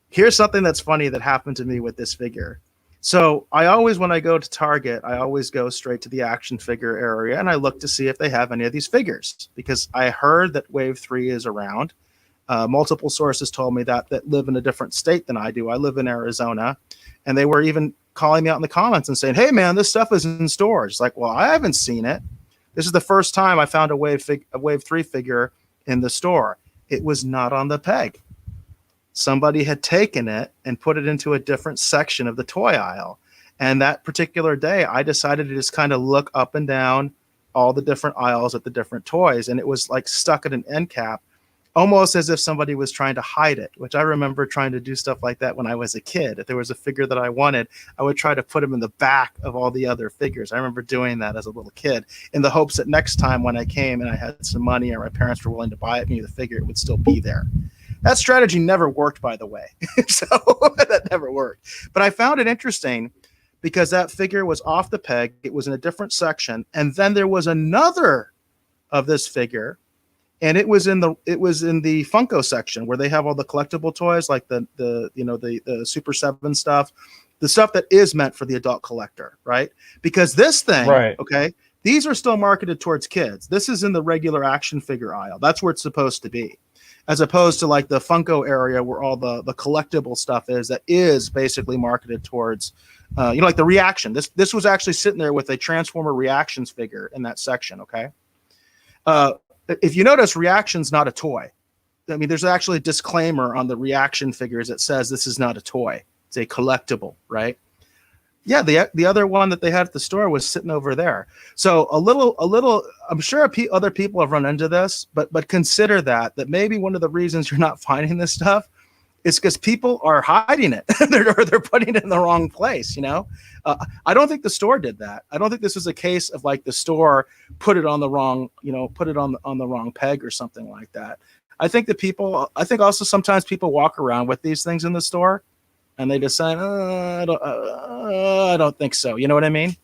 Here's something that's funny that happened to me with this figure. So I always, when I go to Target, I always go straight to the action figure area and I look to see if they have any of these figures, because I heard that Wave 3 is around. Multiple sources told me that live in a different state than I do. I live in Arizona, and they were even calling me out in the comments and saying, "Hey man, this stuff is in stores." It's like, well, I haven't seen it. This is the first time I found a Wave 3 figure in the store. It was not on the peg. Somebody had taken it and put it into a different section of the toy aisle. And that particular day, I decided to just kind of look up and down all the different aisles at the different toys, and it was like stuck at an end cap, almost as if somebody was trying to hide it, which I remember trying to do stuff like that when I was a kid. If there was a figure that I wanted, I would try to put him in the back of all the other figures. I remember doing that as a little kid in the hopes that next time when I came and I had some money or my parents were willing to buy me the figure, it would still be there. That strategy never worked, by the way. So that never worked. But I found it interesting because that figure was off the peg. It was in a different section. And then there was another of this figure, and it was in the Funko section where they have all the collectible toys, like the Super 7 stuff, the stuff that is meant for the adult collector, right? Because this thing, right. Okay, these are still marketed towards kids. This is in the regular action figure aisle. That's where it's supposed to be, as opposed to like the Funko area where all the collectible stuff is, that is basically marketed towards, like the Reaction. This was actually sitting there with a Transformer Reactions figure in that section, okay? If you notice, Reaction's not a toy. I mean, there's actually a disclaimer on the Reaction figures that says this is not a toy. It's a collectible, right? Yeah, the other one that they had at the store was sitting over there. So a little. I'm sure other people have run into this, but consider that maybe one of the reasons you're not finding this stuff is because people are hiding it. they're putting it in the wrong place. I don't think the store did that. I don't think this was a case of like the store put it on the wrong, put it on the wrong peg or something like that. I think also sometimes people walk around with these things in the store, and they decide, I don't think so. You know what I mean?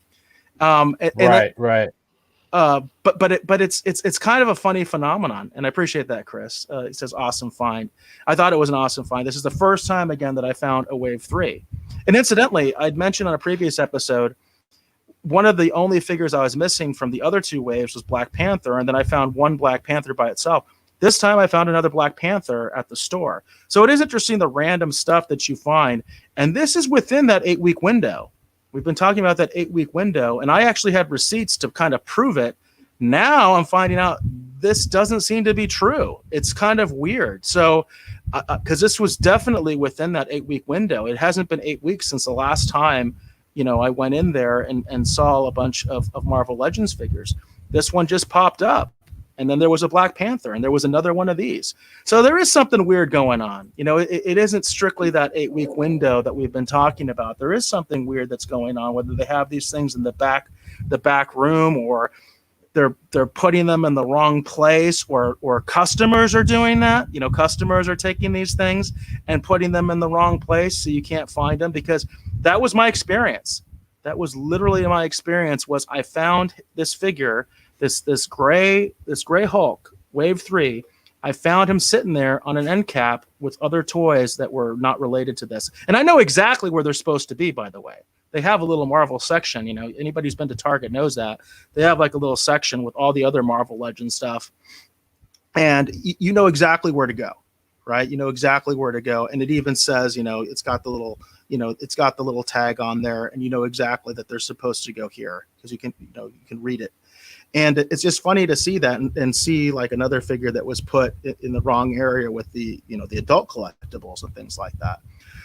Right. But it's kind of a funny phenomenon, and I appreciate that, Chris. He says, awesome find. I thought it was an awesome find. This is the first time, again, that I found a Wave 3. And incidentally, I'd mentioned on a previous episode, one of the only figures I was missing from the other two waves was Black Panther, and then I found one Black Panther by itself. This time I found another Black Panther at the store. So it is interesting, the random stuff that you find. And this is within that 8-week window. We've been talking about that 8-week window, and I actually had receipts to kind of prove it. Now I'm finding out this doesn't seem to be true. It's kind of weird. So, because this was definitely within that 8-week window. It hasn't been 8 weeks since the last time, I went in there and saw a bunch of Marvel Legends figures. This one just popped up. And then there was a Black Panther, and there was another one of these. So there is something weird going on. It isn't strictly that 8-week window that we've been talking about. There is something weird that's going on, whether they have these things in the back room, or they're putting them in the wrong place, or customers are doing that. Customers are taking these things and putting them in the wrong place so you can't find them, because that was my experience. That was literally my experience. Was I found this figure, this gray Hulk, Wave 3. I found him sitting there on an end cap with other toys that were not related to this. And I know exactly where they're supposed to be, by the way. They have a little Marvel section. Anybody who's been to Target knows that. They have like a little section with all the other Marvel Legends stuff. And you know exactly where to go, right? You know exactly where to go. And it even says, it's got the little tag on there, and you know exactly that they're supposed to go here, because you can read it. And it's just funny to see that and see like another figure that was put in the wrong area with the adult collectibles and things like that.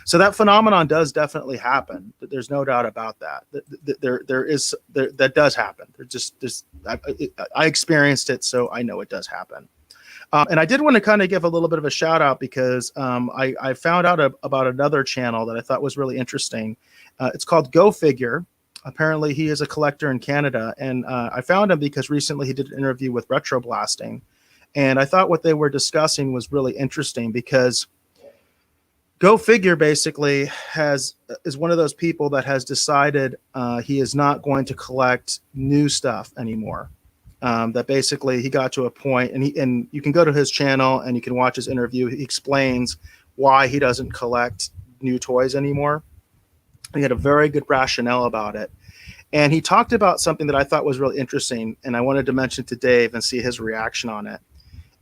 So that phenomenon does definitely happen. There's no doubt about that. That does happen. I experienced it, so I know it does happen. And I did want to kind of give a little bit of a shout out, because I found out about another channel that I thought was really interesting. It's called Go Figure. Apparently he is a collector in Canada, and I found him because recently he did an interview with Retro Blasting, and I thought what they were discussing was really interesting, because Go Figure basically is one of those people that has decided he is not going to collect new stuff anymore. That basically he got to a point, and you can go to his channel and you can watch his interview. He explains why he doesn't collect new toys anymore. He had a very good rationale about it. And he talked about something that I thought was really interesting, and I wanted to mention to Dave and see his reaction on it.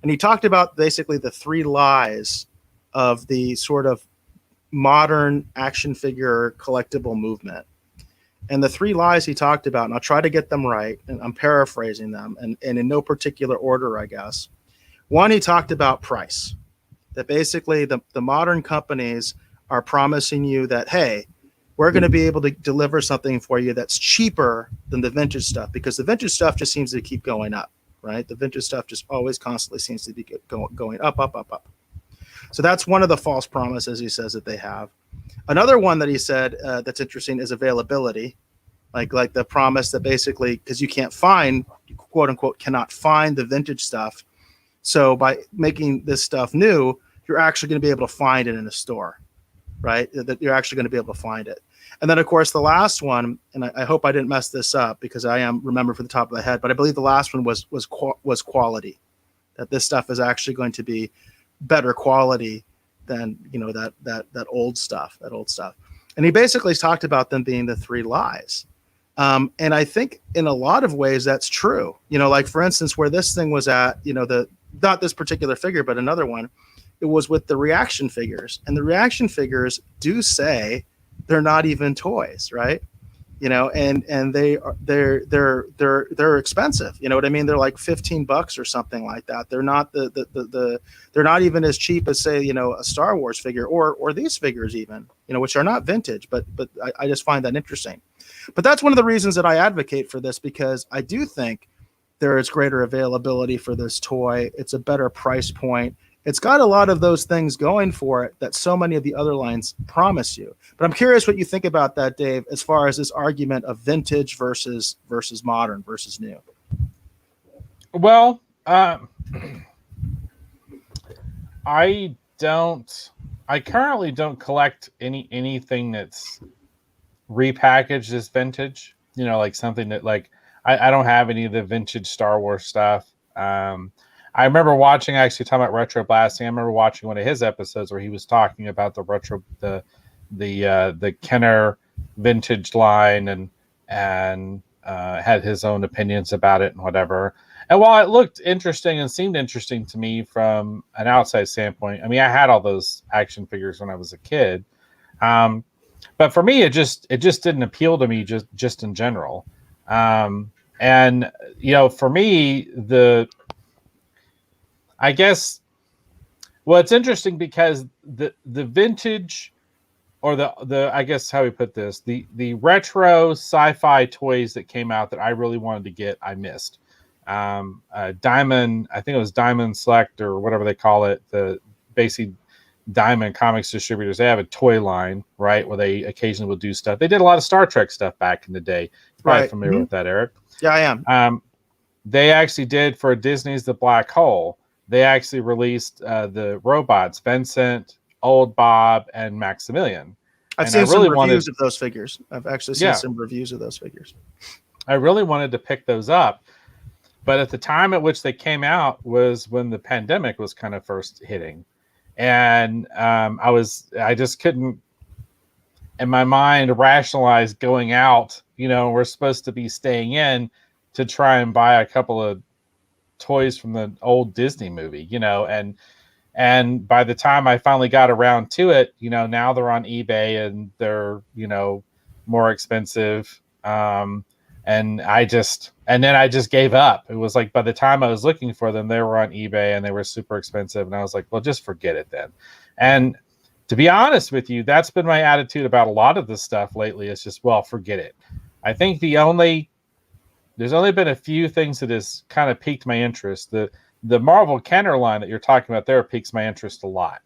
And he talked about basically the three lies of the sort of modern action figure collectible movement. And the three lies he talked about, and I'll try to get them right, and I'm paraphrasing them, and in no particular order, I guess. One, he talked about price, that basically the modern companies are promising you that, hey, we're going to be able to deliver something for you that's cheaper than the vintage stuff, because the vintage stuff just seems to keep going up, right? The vintage stuff just always constantly seems to be going up, up, up, up. So that's one of the false promises he says that they have. Another one that he said that's interesting is availability, like the promise that basically, because you can't find, quote unquote, cannot find the vintage stuff. So by making this stuff new, you're actually going to be able to find it in a store, right? That you're actually going to be able to find it. And then, of course, the last one, and I hope I didn't mess this up because I am remember from the top of the head, but I believe the last one was quality, that this stuff is actually going to be better quality than, you know, that old stuff. And he basically talked about them being the three lies. And I think in a lot of ways that's true. You know, like for instance, where this thing was at, you know, not this particular figure, but another one, it was with the reaction figures, and the reaction figures do say they're not even toys, right? You know, and they're expensive. You know what I mean? They're like $15 or something like that. They're not they're not even as cheap as, say, you know, a Star Wars figure or these figures even, you know, which are not vintage, but I just find that interesting. But that's one of the reasons that I advocate for this, because I do think there is greater availability for this toy. It's a better price point. It's got a lot of those things going for it that so many of the other lines promise you. But I'm curious what you think about that, Dave, as far as this argument of vintage versus modern versus new. Well, I currently don't collect anything that's repackaged as vintage. You know, like something that, like, I don't have any of the vintage Star Wars stuff. I remember watching, actually talking about retro blasting. I remember watching one of his episodes where he was talking about the Kenner vintage line and had his own opinions about it and whatever. And while it looked interesting and seemed interesting to me from an outside standpoint, I mean, I had all those action figures when I was a kid, but for me, it just didn't appeal to me just in general. And you know, for me, I guess, well, it's interesting because the vintage, or the I guess how we put this, the retro sci-fi toys that came out that I really wanted to get, I missed. Diamond, I think it was Diamond Select or whatever they call it, the basic Diamond Comics distributors. They have a toy line, right, where they occasionally will do stuff. They did a lot of Star Trek stuff back in the day. You're probably familiar with that, Eric. Yeah, I am. They actually did for Disney's The Black Hole. They actually released the robots, Vincent, Old Bob, and Maximilian. I've seen some reviews of those figures. I've actually seen some reviews of those figures. I really wanted to pick those up, but at the time at which they came out was when the pandemic was kind of first hitting. And I just couldn't, in my mind, rationalize going out. You know, we're supposed to be staying in to try and buy a couple of toys from the old Disney movie, you know, and by the time I finally got around to it, you know, now they're on eBay and they're, you know, more expensive. And then I just gave up. It was like, by the time I was looking for them, they were on eBay and they were super expensive. And I was like, well, just forget it then. And to be honest with you, that's been my attitude about a lot of this stuff lately. It's just, well, forget it. I think there's only been a few things that has kind of piqued my interest. The Marvel Kenner line that you're talking about there piques my interest a lot.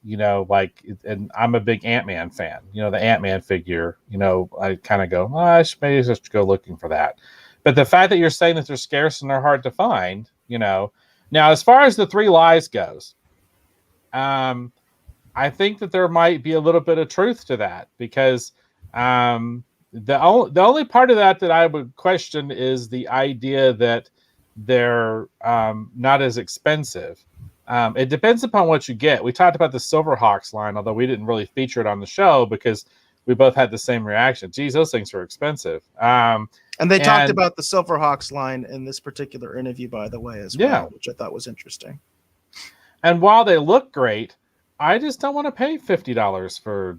You know, like, and I'm a big Ant-Man fan. You know, the Ant-Man figure, you know, I kind of go, well, I should maybe just go looking for that. But the fact that you're saying that they're scarce and they're hard to find, you know. Now, as far as the three lies goes, I think that there might be a little bit of truth to that, because the only part of that I would question is the idea that they're not as expensive. It depends upon what you get. We talked about the Silverhawks line, although we didn't really feature it on the show because we both had the same reaction. Geez, those things are expensive. And they talked about the Silverhawks line in this particular interview, by the way, as well, which I thought was interesting. And while they look great, I just don't want to pay $50 for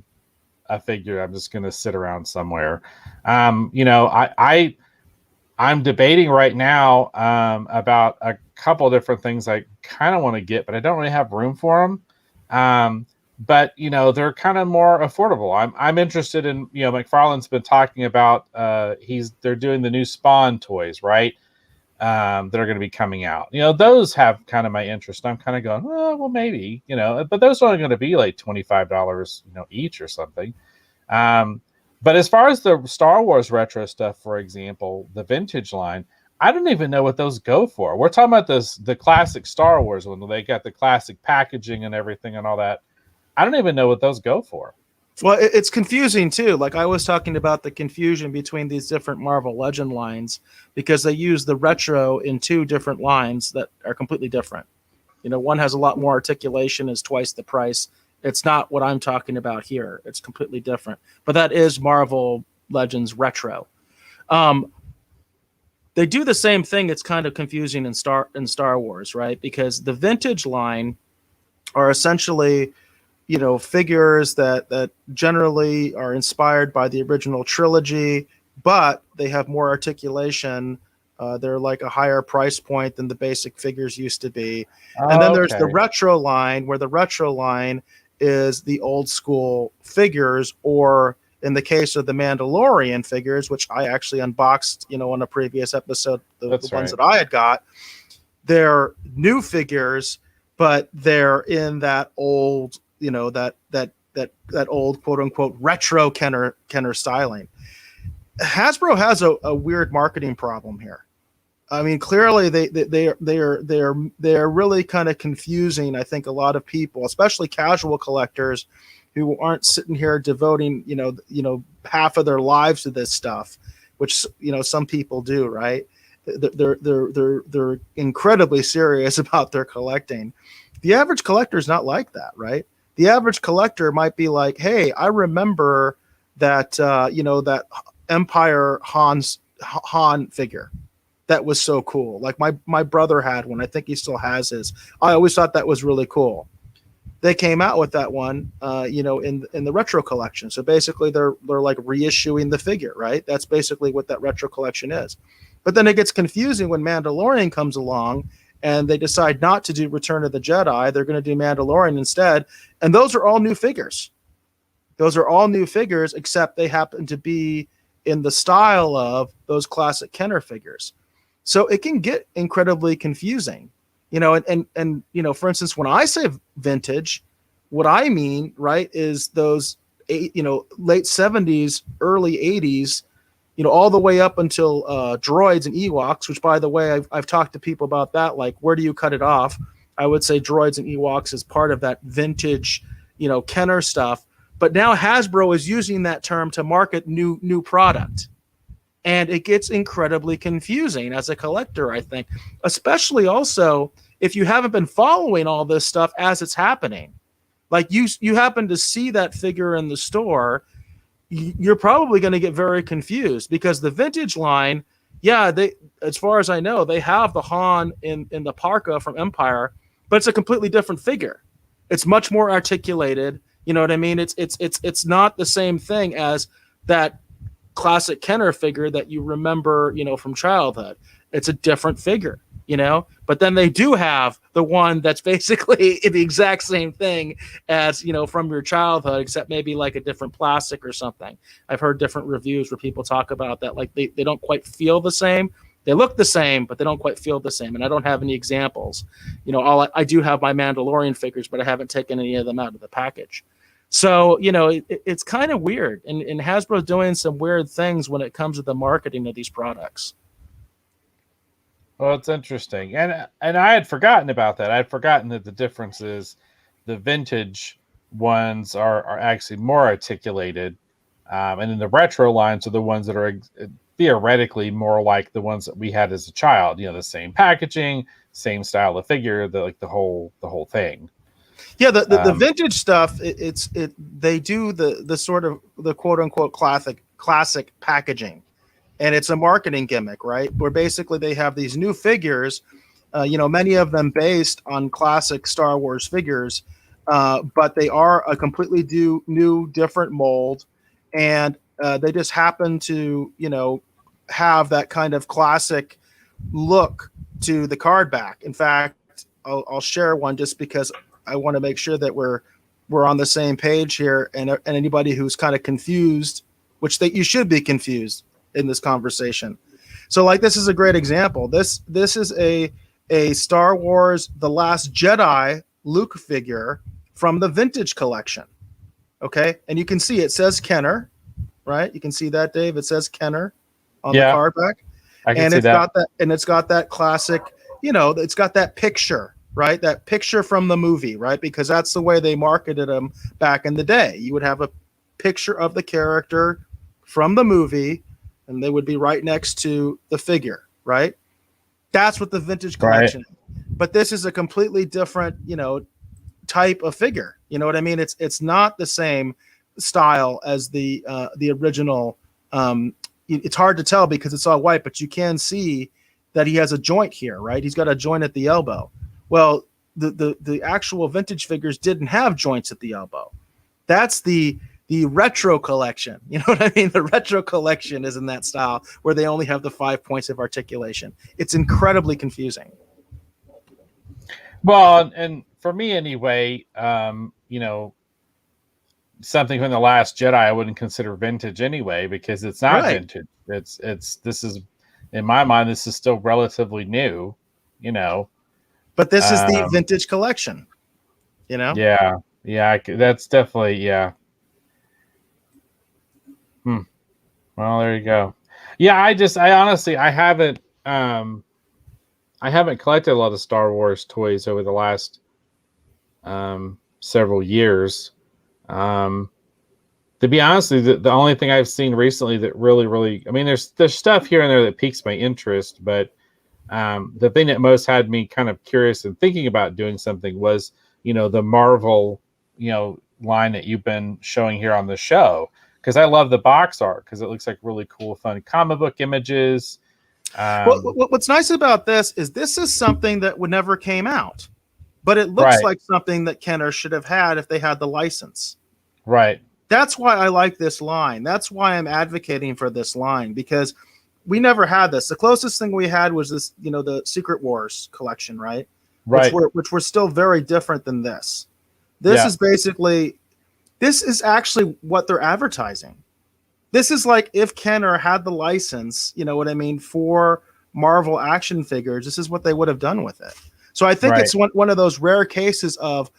a figure. I'm just going to sit around somewhere. I'm debating right now about a couple of different things I kind of want to get, but I don't really have room for them. But they're kind of more affordable. I'm interested in, McFarlane's been talking about they're doing the new Spawn toys, right? That are going to be coming out. Those have kind of my interest. I'm kind of going, well, maybe, but those are only going to be like $25, each or something. But as far as the Star Wars retro stuff, for example, the vintage line, I don't even know what those go for. We're talking about the classic Star Wars when they got the classic packaging and everything and all that. I don't even know what those go for. Well, it's confusing too. Like I was talking about the confusion between these different Marvel Legend lines because they use the retro in two different lines that are completely different. One has a lot more articulation, is twice the price. It's not what I'm talking about here. It's completely different. But that is Marvel Legends retro. They do the same thing. It's kind of confusing in Star Wars, right? Because the vintage line are essentially figures that generally are inspired by the original trilogy, but they have more articulation. They're like a higher price point than the basic figures used to be. And then there's the retro line, where the retro line is the old school figures, or in the case of the Mandalorian figures, which I actually unboxed, on a previous episode, the ones that I had got, they're new figures, but they're in that old, that old quote unquote retro Kenner styling. Hasbro has a weird marketing problem here. I mean, clearly they are really kind of confusing, I think, a lot of people, especially casual collectors who aren't sitting here devoting, half of their lives to this stuff, which, some people do, right? They're incredibly serious about their collecting. The average collector is not like that, right? The average collector might be like, hey, I remember that, that Empire Han figure. That was so cool. Like my brother had one. I think he still has his. I always thought that was really cool. They came out with that one, in the retro collection. So basically they're like reissuing the figure, right? That's basically what that retro collection is. But then it gets confusing when Mandalorian comes along and they decide not to do Return of the Jedi. They're going to do Mandalorian instead. And those are all new figures. Those are all new figures, except they happen to be in the style of those classic Kenner figures. So it can get incredibly confusing, and for instance, when I say vintage, what I mean, right, is those, late 70s, early 80s, all the way up until droids and Ewoks, which, by the way, I've talked to people about that. Like, where do you cut it off? I would say droids and Ewoks is part of that vintage, Kenner stuff. But now Hasbro is using that term to market new product. And it gets incredibly confusing as a collector, I think, especially also if you haven't been following all this stuff as it's happening. Like you happen to see that figure in the store, you're probably going to get very confused because the vintage line, they, as far as I know, they have the Han in the parka from Empire, but it's a completely different figure. It's much more articulated. You know what I mean? It's not the same thing as that classic Kenner figure that you remember, from childhood. It's a different figure, but then they do have the one that's basically the exact same thing as, from your childhood, except maybe like a different plastic or something. I've heard different reviews where people talk about that. Like they don't quite feel the same. They look the same, but they don't quite feel the same. And I don't have any examples. I do have my Mandalorian figures, but I haven't taken any of them out of the package. So, it's kind of weird. And Hasbro's doing some weird things when it comes to the marketing of these products. Well, it's interesting. And I had forgotten about that. I had forgotten that the difference is the vintage ones are actually more articulated, and then the retro lines are the ones that are theoretically more like the ones that we had as a child. You know, the same packaging, same style of figure, the whole thing. Yeah, the vintage stuff. They do the sort of the quote unquote classic packaging, and it's a marketing gimmick, right? Where basically they have these new figures, many of them based on classic Star Wars figures, but they are a completely new, different mold, and they just happen to, have that kind of classic look to the card back. In fact, I'll share one just because I want to make sure that we're on the same page here, and anybody who's kind of confused, which you should be confused in this conversation. So, like, this is a great example. This is a Star Wars The Last Jedi Luke figure from the vintage collection. Okay, and you can see it says Kenner, right? You can see that, Dave. It says Kenner on the card back, and it's got that classic. It's got that picture. Right, that picture from the movie, right? Because that's the way they marketed them back in the day. You would have a picture of the character from the movie, and they would be right next to the figure, right? That's what the vintage collection is. But this is a completely different, type of figure. You know what I mean? It's not the same style as the original. It's hard to tell because it's all white, but you can see that he has a joint here, right? He's got a joint at the elbow. Well, the actual vintage figures didn't have joints at the elbow. That's the retro collection. You know what I mean? The retro collection is in that style where they only have the 5 points of articulation. It's incredibly confusing. Well, and for me anyway, something from The Last Jedi I wouldn't consider vintage anyway because it's not vintage. This is, in my mind, this is still relatively new. But this is the vintage collection, Yeah, that's definitely, yeah. Well, there you go. Yeah, I honestly, I haven't collected a lot of Star Wars toys over the last several years. To be honest, the only thing I've seen recently that really, I mean, there's stuff here and there that piques my interest, but the thing that most had me kind of curious and thinking about doing something was, the Marvel, line that you've been showing here on the show. Because I love the box art because it looks like really cool, fun comic book images. What's nice about this is something that would never came out, but it looks like something that Kenner should have had if they had the license. Right. That's why I like this line. That's why I'm advocating for this line, because we never had this. The closest thing we had was this, the Secret Wars collection, right? Right. Which were still very different than this. This is actually what they're advertising. This is like if Kenner had the license, you know what I mean, for Marvel action figures, this is what they would have done with it. So I think it's one of those rare cases of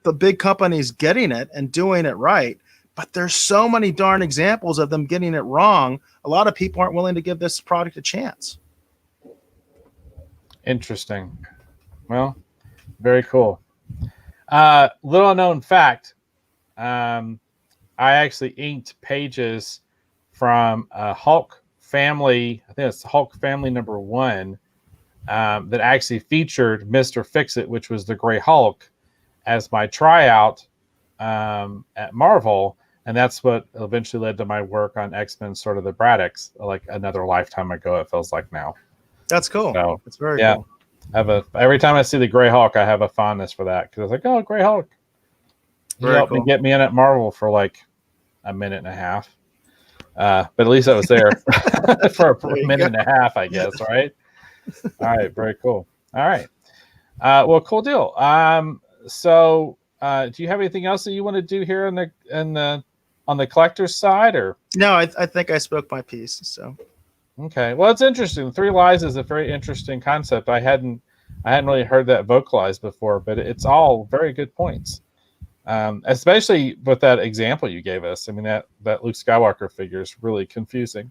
the big companies getting it and doing it right. But there's so many darn examples of them getting it wrong. A lot of people aren't willing to give this product a chance. Interesting. Well, very cool. Little known fact. I actually inked pages from Hulk family. I think it's Hulk family #1 that actually featured Mr. Fix-It, which was the Gray Hulk, as my tryout at Marvel. And that's what eventually led to my work on X-Men, sort of the Braddocks, like another lifetime ago, it feels like now. That's cool. So, that's very cool. Every time I see the Gray Hulk, I have a fondness for that because I was like, oh, Gray Hulk. He helped me get me in at Marvel for like a minute and a half. But at least I was there for a minute and a half, I guess, right? All right, very cool. All right. Well, cool deal. So do you have anything else that you want to do here on the collector's side, or? No, I think I spoke my piece. So. Okay. Well, it's interesting. Three Lies is a very interesting concept. I hadn't really heard that vocalized before, but it's all very good points. Especially with that example you gave us. I mean, that Luke Skywalker figure is really confusing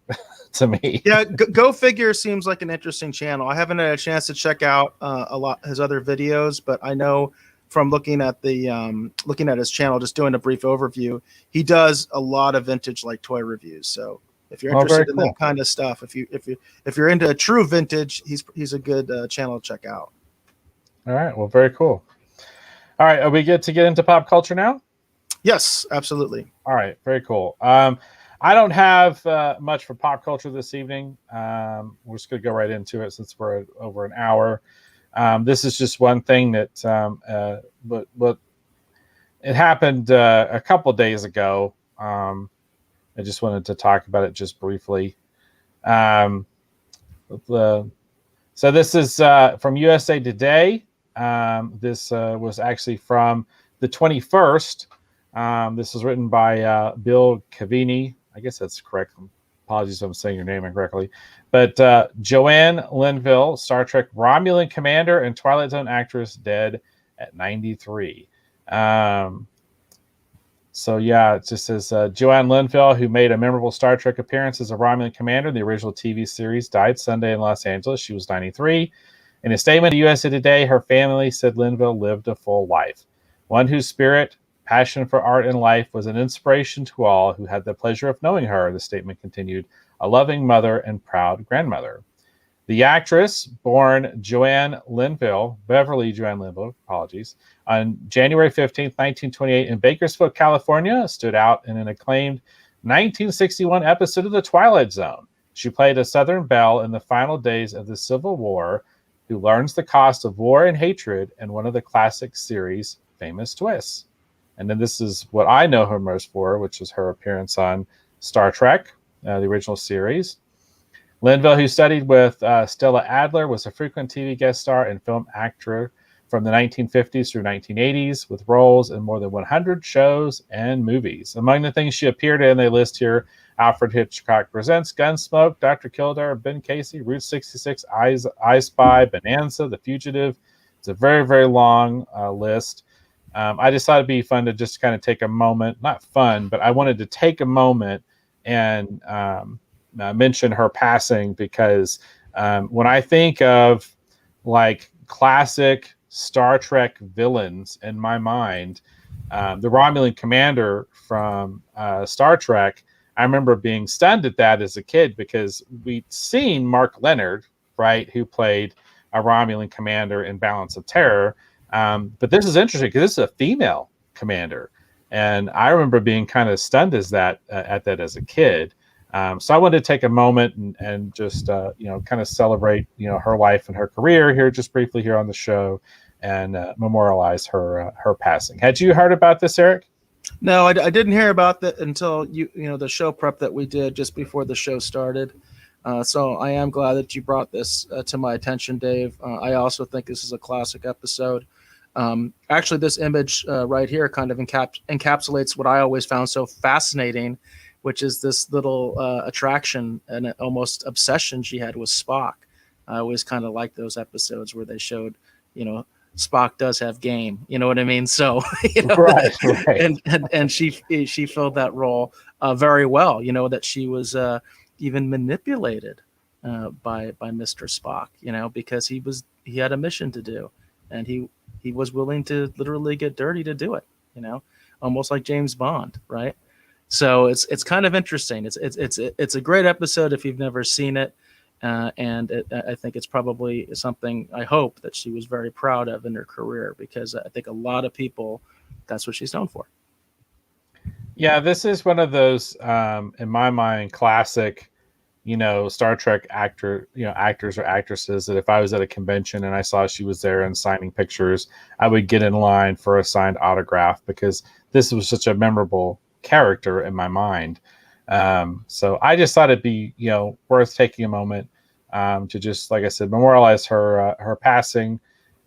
to me. Yeah, Go Figure seems like an interesting channel. I haven't had a chance to check out a lot his other videos, but I know from looking at his channel, just doing a brief overview, he does a lot of vintage like toy reviews. So if you're interested in that kind of stuff, if you're into true vintage, he's a good channel to check out. All right. Well, very cool. All right. Are we good to get into pop culture now? Yes, absolutely. All right. Very cool. I don't have much for pop culture this evening. We're just going to go right into it since we're at over an hour. This is just one thing that, but it happened a couple days ago. I just wanted to talk about it just briefly. So this is from USA Today. This was actually from the 21st. This was written by Bill Cavini. I guess that's correct. Apologies if I'm saying your name incorrectly. But Joanne Linville, Star Trek Romulan commander and Twilight Zone actress, dead at 93. So yeah, it just says Joanne Linville, who made a memorable Star Trek appearance as a Romulan commander in the original TV series, died Sunday in Los Angeles. She was 93. In a statement to USA Today, her family said Linville lived a full life, one whose spirit, passion for art and life was an inspiration to all who had the pleasure of knowing her. The statement continued, a loving mother and proud grandmother. The actress, born Joanne Linville, Beverly Joanne Linville, apologies, on January 15th, 1928 in Bakersfield, California, stood out in an acclaimed 1961 episode of The Twilight Zone. She played a Southern belle in the final days of the Civil War who learns the cost of war and hatred in one of the classic series' famous twists. And then this is what I know her most for, which is her appearance on Star Trek, the original series. Linville, who studied with Stella Adler, was a frequent TV guest star and film actor from the 1950s through 1980s, with roles in more than 100 shows and movies. Among the things she appeared in, they list here Alfred Hitchcock Presents, Gunsmoke, Dr. Kildare, Ben Casey, Route 66, I Spy, Bonanza, The Fugitive. It's a very, very long list. I just thought it'd be fun to just kind of take a moment, not fun, but I wanted to take a moment and mention her passing because when I think of like classic Star Trek villains in my mind, the Romulan commander from Star Trek, I remember being stunned at that as a kid because we'd seen Mark Leonard, right, who played a Romulan commander in Balance of Terror. But this is interesting because this is a female commander. And I remember being kind of stunned at that as a kid. So I wanted to take a moment and just, kind of celebrate, her life and her career here just briefly here on the show and memorialize her passing. Had you heard about this, Eric? No, I didn't hear about that until the show prep that we did just before the show started. So I am glad that you brought this to my attention, Dave. I also think this is a classic episode. Actually, this image right here kind of encapsulates what I always found so fascinating, which is this little attraction and almost obsession she had with Spock. I always kind of liked those episodes where they showed, Spock does have game. You know what I mean? So, right. And she filled that role very well. That she was even manipulated by Mr. Spock. Because he had a mission to do, and he was willing to literally get dirty to do it. Almost like James Bond, right? So it's kind of interesting. It's a great episode if you've never seen it, and I think it's probably something I hope that she was very proud of in her career because I think a lot of people, that's what she's known for. Yeah, this is one of those, in my mind, classic, Star Trek actors or actresses that if I was at a convention and I saw she was there and signing pictures, I would get in line for a signed autograph because this was such a memorable character in my mind. So I just thought it'd be, worth taking a moment to just, like I said, memorialize her passing.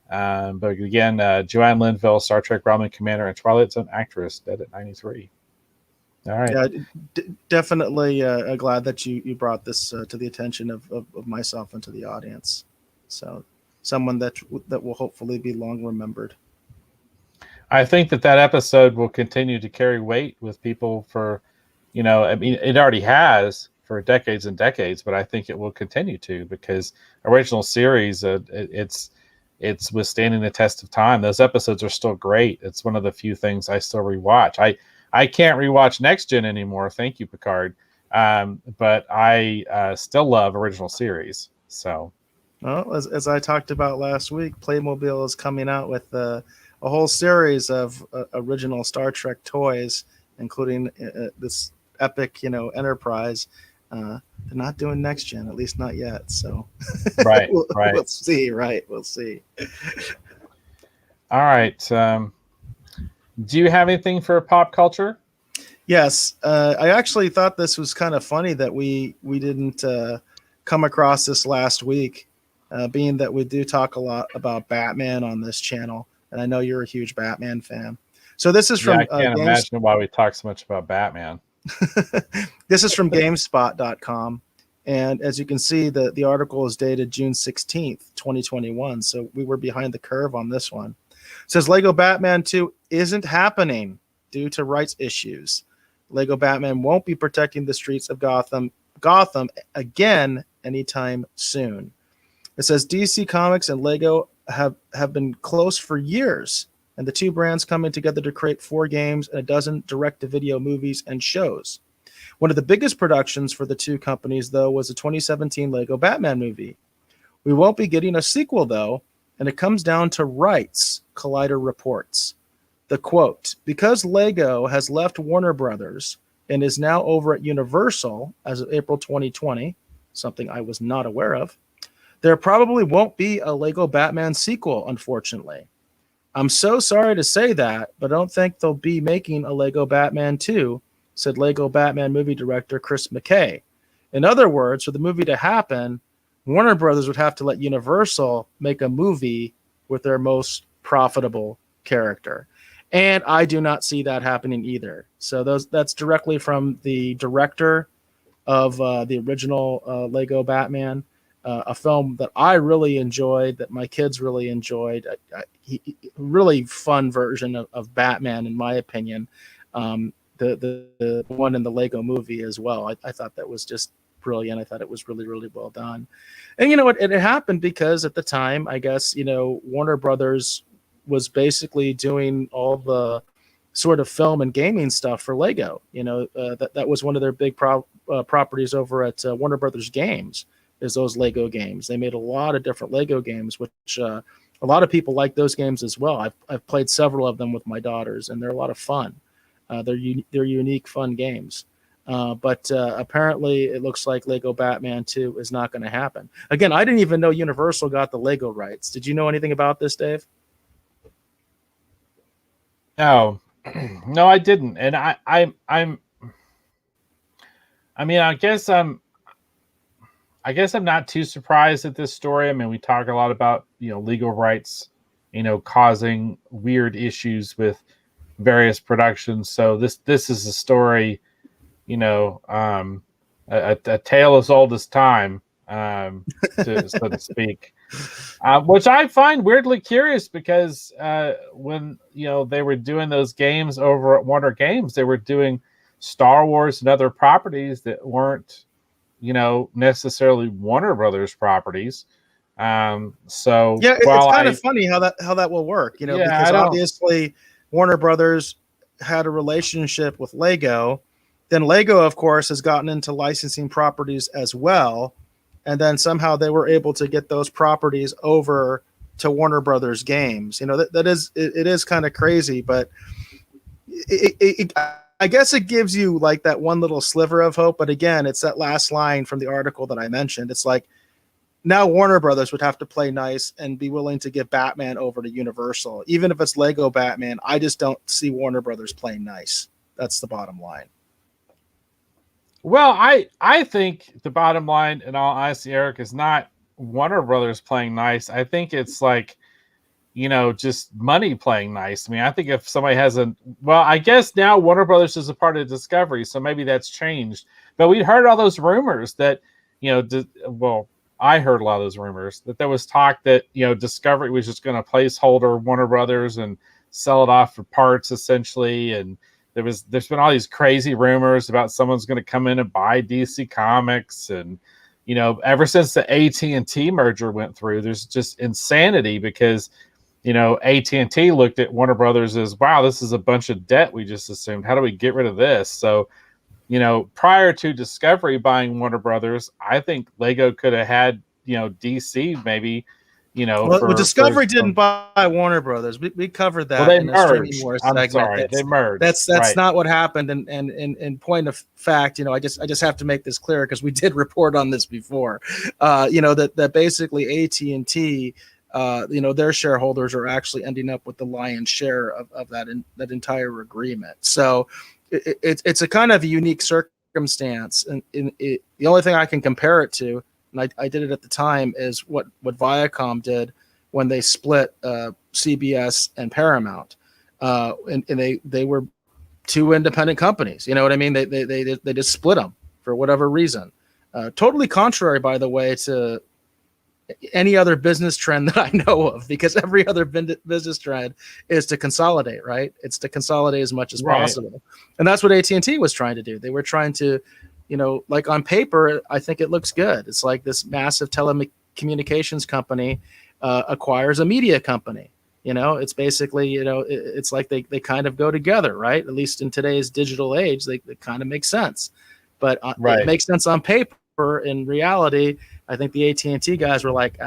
But again, Joanne Linville, Star Trek Romulan commander and Twilight Zone actress, dead at 93. All right. Yeah, definitely glad that you brought this to the attention of myself and to the audience. So someone that will hopefully be long remembered. I think that episode will continue to carry weight with people for, it already has for decades and decades, but I think it will continue to because original series, it's it's withstanding the test of time. Those episodes are still great. It's one of the few things I still rewatch. I can't rewatch Next Gen anymore. Thank you, Picard. But I still love original series. So, well, as I talked about last week, Playmobil is coming out with a whole series of original Star Trek toys, including this epic, Enterprise. They're not doing Next Gen, at least not yet. So, right. We'll see. Right, we'll see. All right. Do you have anything for pop culture? Yes, I actually thought this was kind of funny that we didn't come across this last week, being that we do talk a lot about Batman on this channel, and I know you're a huge Batman fan. So this is from I can't imagine why we talk so much about Batman. This is from GameSpot.com, and as you can see, the article is dated June 16th, 2021. So we were behind the curve on this one. It says Lego Batman 2 isn't happening due to rights issues. Lego Batman won't be protecting the streets of Gotham again anytime soon. It says DC Comics and Lego have been close for years, and the two brands coming together to create 4 games and a dozen direct-to-video movies and shows. One of the biggest productions for the two companies, though, was the 2017 Lego Batman movie. We won't be getting a sequel, though, and it comes down to rights, Collider reports. The quote, because Lego has left Warner Brothers and is now over at Universal as of April 2020, something I was not aware of, there probably won't be a Lego Batman sequel, unfortunately. I'm so sorry to say that, but I don't think they'll be making a Lego Batman 2, said Lego Batman movie director Chris McKay. In other words, for the movie to happen, Warner Brothers would have to let Universal make a movie with their most profitable character. And I do not see that happening either. So that's directly from the director of the original Lego Batman, a film that I really enjoyed, that my kids really enjoyed. Really fun version of Batman, in my opinion. The one in the Lego movie as well. I thought that was just brilliant. I thought it was really, really well done. And it happened because at the time, I guess, Warner Brothers was basically doing all the sort of film and gaming stuff for Lego. That was one of their big properties over at Warner Brothers Games, is those Lego games. They made a lot of different Lego games, which a lot of people like those games as well. I've played several of them with my daughters, and they're a lot of fun. They're unique, fun games. But apparently it looks like Lego Batman 2 is not going to happen. Again, I didn't even know Universal got the Lego rights. Did you know anything about this, Dave? No, no, I didn't. And I guess I'm not too surprised at this story. I mean, we talk a lot about, legal rights, causing weird issues with various productions. So this is a story, a tale as old as time, so to speak. Which I find weirdly curious because when they were doing those games over at Warner Games, they were doing Star Wars and other properties that weren't necessarily Warner Brothers properties. So yeah, it's kind of funny how that will work, because obviously Warner Brothers had a relationship with Lego. Then Lego, of course, has gotten into licensing properties as well. And then somehow they were able to get those properties over to Warner Brothers Games. It is kind of crazy, but I guess it gives you like that one little sliver of hope. But again, it's that last line from the article that I mentioned. It's like now Warner Brothers would have to play nice and be willing to give Batman over to Universal. Even if it's Lego Batman, I just don't see Warner Brothers playing nice. That's the bottom line. Well, I think the bottom line, in all honesty, Eric, is not Warner Brothers playing nice. I think it's like, just money playing nice. I mean, I think if somebody has I guess now Warner Brothers is a part of Discovery, so maybe that's changed. But we heard all those rumors that, I heard a lot of those rumors that there was talk that, Discovery was just going to placeholder Warner Brothers and sell it off for parts, essentially. And there's been all these crazy rumors about someone's going to come in and buy DC Comics, and ever since the AT&T merger went through, there's just insanity because, AT&T looked at Warner Brothers as, wow, this is a bunch of debt we just assumed. How do we get rid of this? So, prior to Discovery buying Warner Brothers, I think Lego could have had, DC maybe, well, Discovery didn't buy Warner Brothers. We covered that they in merged. the Streaming Wars segment. Sorry, they merged. That's right. Not what happened. And in point of fact, I just have to make this clear because we did report on this before. That basically AT&T, their shareholders are actually ending up with the lion's share of that entire agreement. So it's a kind of a unique circumstance, and the only thing I can compare it to, and I did it at the time, is what Viacom did when they split CBS and Paramount, and they were two independent companies. You know what I mean? They just split them for whatever reason. Totally contrary, by the way, to any other business trend that I know of, because every other business trend is to consolidate, right? It's to consolidate as much as possible. And that's what AT&T was trying to do. They were trying to, like on paper, I think it looks good. It's like this massive telecommunications company acquires a media company. It's basically, it's like they kind of go together, right? At least in today's digital age, they kind of make sense. But it makes sense on paper. In reality, I think the AT&T guys were like,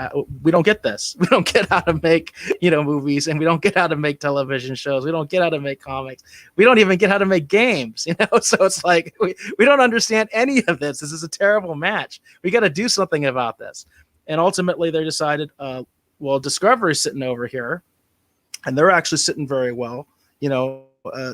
we don't get this. We don't get how to make, movies, and we don't get how to make television shows. We don't get how to make comics. We don't even get how to make games, So it's like, we don't understand any of this. This is a terrible match. We got to do something about this. And ultimately they decided, Discovery's sitting over here, and they're actually sitting very well,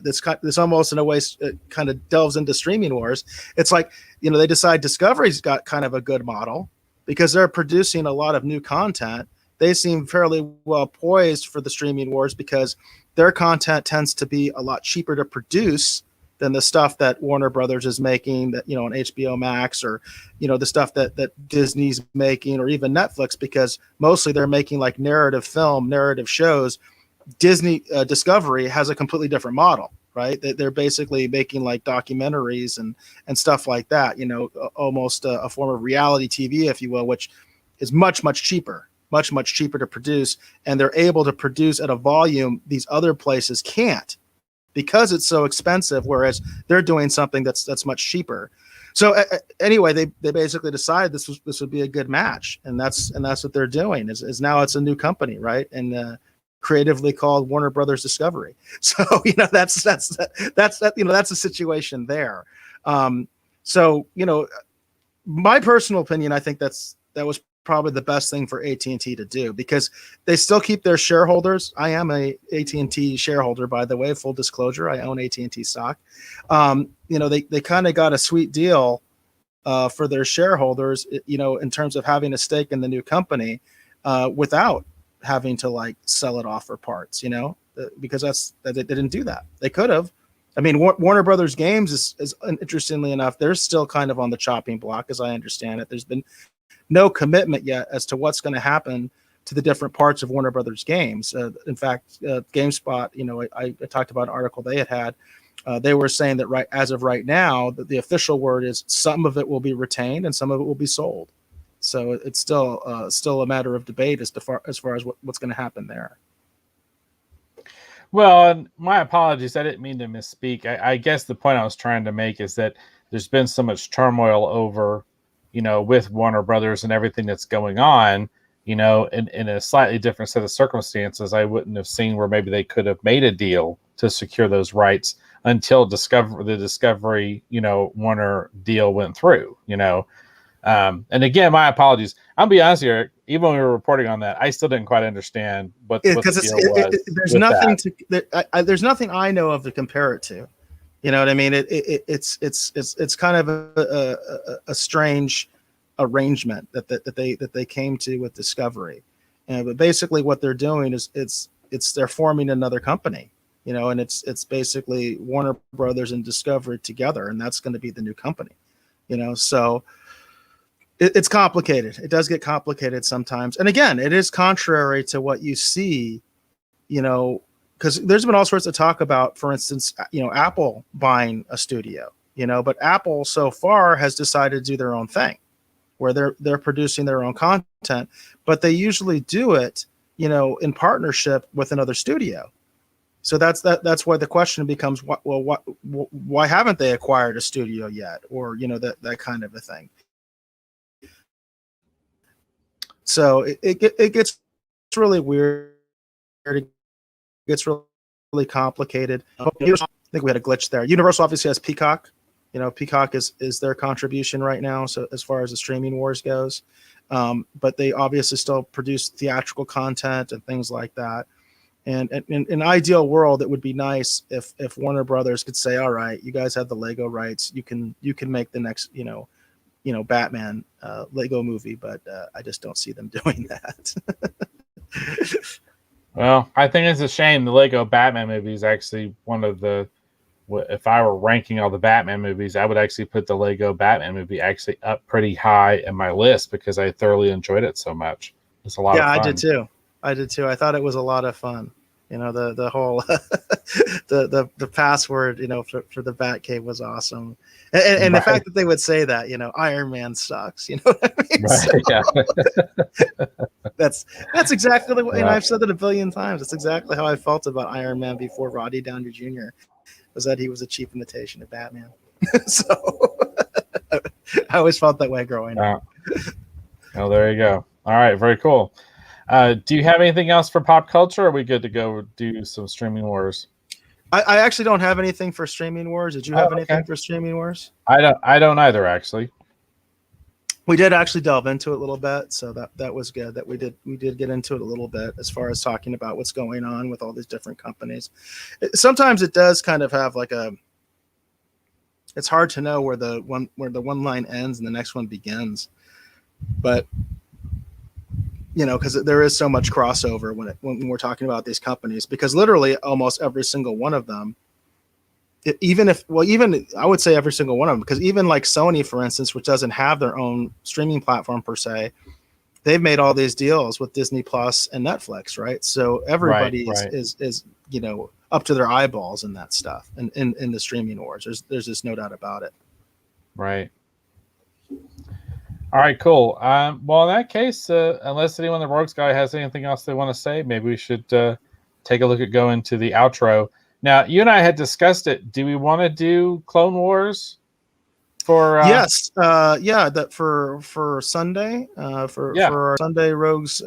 this almost in a way kind of delves into Streaming Wars. It's like, they decide Discovery's got kind of a good model because they're producing a lot of new content. They seem fairly well poised for the Streaming Wars because their content tends to be a lot cheaper to produce than the stuff that Warner Brothers is making, that, on HBO Max, or, the stuff that Disney's making, or even Netflix, because mostly they're making like narrative shows. Discovery has a completely different model, right? They're basically making like documentaries and stuff like that, almost a form of reality TV, if you will, which is much cheaper to produce. And they're able to produce at a volume these other places can't, because it's so expensive, whereas they're doing something that's much cheaper. So anyway, they basically decided this would be a good match, and that's what they're doing. Is now it's a new company, right? And creatively called Warner Brothers Discovery. So that's the situation there. So my personal opinion, I think that was probably the best thing for AT&T to do, because they still keep their shareholders. I am a AT&T shareholder, by the way, full disclosure. I own AT&T stock. They kind of got a sweet deal for their sharedholders, in terms of having a stake in the new company without having to like sell it off for parts, because they didn't do that. They could have. I mean, Warner Brothers Games is interestingly enough, they're still kind of on the chopping block, as I understand it. There's been no commitment yet as to what's going to happen to the different parts of Warner Brothers Games. In fact, GameSpot, I talked about an article they had. They were saying that as of right now, the official word is some of it will be retained and some of it will be sold. So it's still a matter of debate as far as what's going to happen there. Well, and my apologies. I didn't mean to misspeak. I guess the point I was trying to make is that there's been so much turmoil over, with Warner Brothers and everything that's going on, in a slightly different set of circumstances. I wouldn't have seen where maybe they could have made a deal to secure those rights until the Discovery, Warner deal went through, And again, my apologies. I'll be honest here. Even when we were reporting on that, I still didn't quite understand what the deal was. There's nothing I know of to compare it to. You know what I mean? It's kind of a strange arrangement that they came to with Discovery. But basically, what they're doing is they're forming another company. And it's basically Warner Brothers and Discovery together, and that's going to be the new company. So. It's complicated. It does get complicated sometimes. And again, it is contrary to what you see, because there's been all sorts of talk about, for instance, Apple buying a studio, but Apple so far has decided to do their own thing, where they're producing their own content, but they usually do it, in partnership with another studio. So that's why the question becomes, why haven't they acquired a studio yet, or that kind of a thing. So it gets really weird. It gets really complicated. I think we had a glitch there. Universal obviously has Peacock. Peacock is their contribution right now. So as far as the streaming wars goes, but they obviously still produce theatrical content and things like that. And in an ideal world, it would be nice if Warner Brothers could say, all right, you guys have the Lego rights. You can make the next, Batman Lego movie, but I just don't see them doing that. Well, I think it's a shame. The Lego Batman movie is actually one of the, if I were ranking all the Batman movies, I would actually put the Lego Batman movie actually up pretty high in my list because I thoroughly enjoyed it so much. It's a lot of fun. Yeah, I did too. I thought it was a lot of fun. The whole the password, for the Batcave was awesome, and right. The fact that they would say that, Iron Man sucks. You know what I mean? Right, so, yeah. that's exactly the way. And I've said it a billion times. That's exactly how I felt about Iron Man before Rodney Downey Jr. was that he was a cheap imitation of Batman. So I always felt that way growing up. Oh, there you go. All right, very cool. Do you have anything else for pop culture, or are we good to go do some streaming wars? I actually don't have anything for streaming wars. Did you have anything for streaming wars? I don't either, actually. We did actually delve into it a little bit, so that was good. That we did get into it a little bit as far as talking about what's going on with all these different companies. Sometimes it does kind of have it's hard to know where the one line ends and the next one begins, but because there is so much crossover when we're talking about these companies, because literally almost every single one of them, even I would say every single one of them, because even like Sony, for instance, which doesn't have their own streaming platform per se, they've made all these deals with Disney Plus and Netflix, right? So everybody is up to their eyeballs in that stuff and in the streaming wars. There's just no doubt about it. Right. All right, cool. Well, in that case, unless anyone in the Rogues Guy has anything else they want to say, maybe we should take a look at going to the outro. Now, you and I had discussed it. Do we want to do Clone Wars for? Yes, that for Sunday, for our Sunday Rogues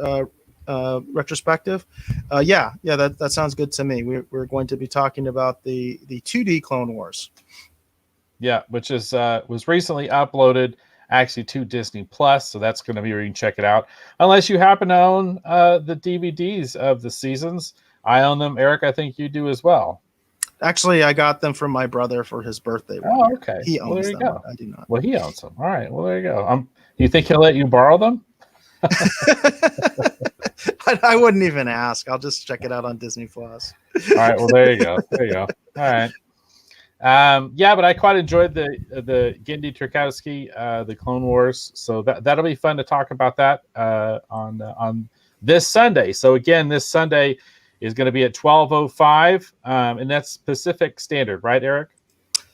retrospective. That sounds good to me. We're going to be talking about the 2D Clone Wars. Yeah, which is was recently uploaded. Actually to Disney Plus, so that's going to be where you can check it out. Unless you happen to own the DVDs of the seasons. I own them. Eric, I think you do as well. Actually, I got them from my brother for his birthday. Oh, okay. He owns them. Go. I do not. Well, he owns them. All right. Well, there you go. You think he'll let you borrow them? I wouldn't even ask. I'll just check it out on Disney Plus. All right. Well, there you go. All right. But I quite enjoyed the Genndy Tartakovsky, the Clone Wars. So that'll be fun to talk about that on this Sunday. So again, this Sunday is going to be at 12:05, and that's Pacific Standard, right, Eric?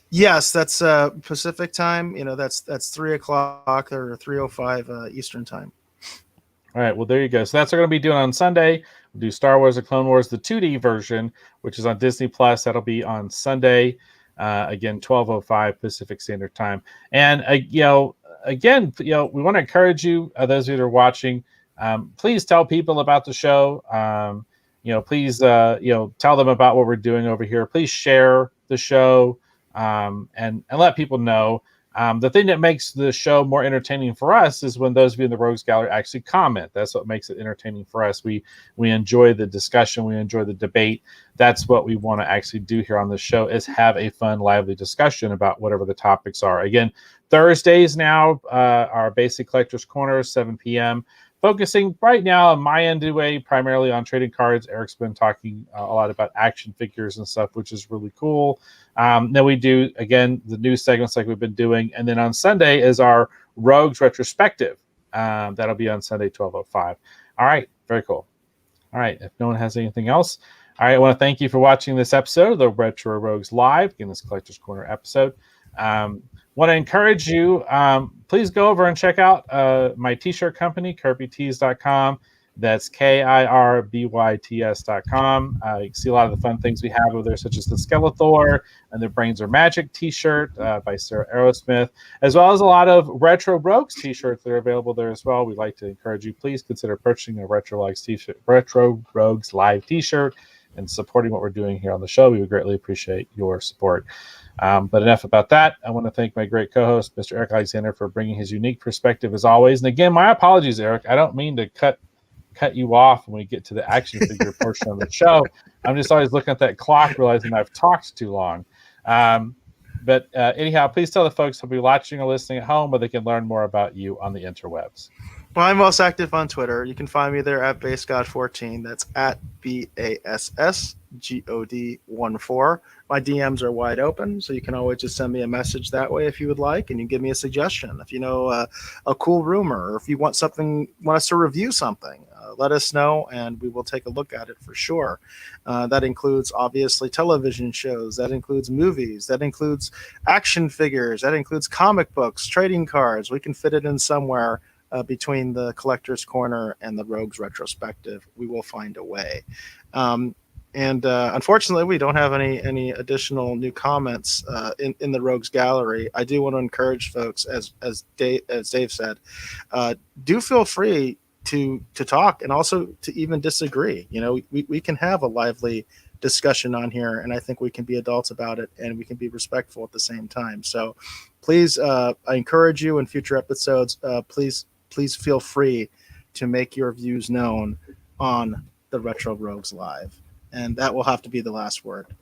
Yes, that's Pacific time. That's 3:00 or 3:05 Eastern time. All right. Well, there you go. So that's what we're going to be doing on Sunday. We'll do Star Wars: The Clone Wars, the 2D version, which is on Disney Plus. That'll be on Sunday. Again, 12:05 Pacific Standard Time. And again, we want to encourage you, those of you that are watching, please tell people about the show. Please tell them about what we're doing over here. Please share the show and let people know. The thing that makes the show more entertaining for us is when those of you in the Rogues Gallery actually comment. That's what makes it entertaining for us. We enjoy the discussion. We enjoy the debate. That's what we want to actually do here on the show, is have a fun, lively discussion about whatever the topics are. Again, Thursdays now, our Basic Collector's Corner, 7 p.m., focusing right now on my end anyway, primarily on trading cards. Eric's been talking a lot about action figures and stuff, which is really cool. Then we do, again, the news segments like we've been doing. And then on Sunday is our Rogues retrospective. That'll be on Sunday, 12:05. All right. Very cool. All right. If no one has anything else, all right. I want to thank you for watching this episode of the Retro Rogues Live, again, this Collector's Corner episode. Want to encourage you, please go over and check out my t-shirt company, kirbytees.com. That's KIRBYTS.com. You can see a lot of the fun things we have over there, such as the Skeletor and the Brains Are Magic t-shirt by Sarah Aerosmith, as well as a lot of Retro Rogues t-shirts that are available there as well. We'd like to encourage you, please consider purchasing a Retro Rogues live t-shirt and supporting what we're doing here on the show. We would greatly appreciate your support. But enough about that. I want to thank my great co-host, Mr. Eric Alexander, for bringing his unique perspective as always. And again, my apologies, Eric. I don't mean to cut you off when we get to the action figure portion of the show. I'm just always looking at that clock, realizing I've talked too long. But anyhow, please tell the folks who'll be watching or listening at home where they can learn more about you on the interwebs. Well, I'm most active on Twitter. You can find me there at BassGod14. That's at BASSGOD14. My DMs are wide open, so you can always just send me a message that way if you would like, and you give me a suggestion. If you know a cool rumor, or if you want us to review something, let us know, and we will take a look at it for sure. That includes, obviously, television shows. That includes movies. That includes action figures. That includes comic books, trading cards. We can fit it in somewhere. Between the Collector's Corner and the Rogues Retrospective, we will find a way. Unfortunately, we don't have any additional new comments in the Rogues Gallery. I do want to encourage folks, as Dave said, do feel free to talk and also to even disagree. You know, we can have a lively discussion on here, and I think we can be adults about it, and we can be respectful at the same time. So please, I encourage you in future episodes, please feel free to make your views known on the Retro Rogues Live. And that will have to be the last word.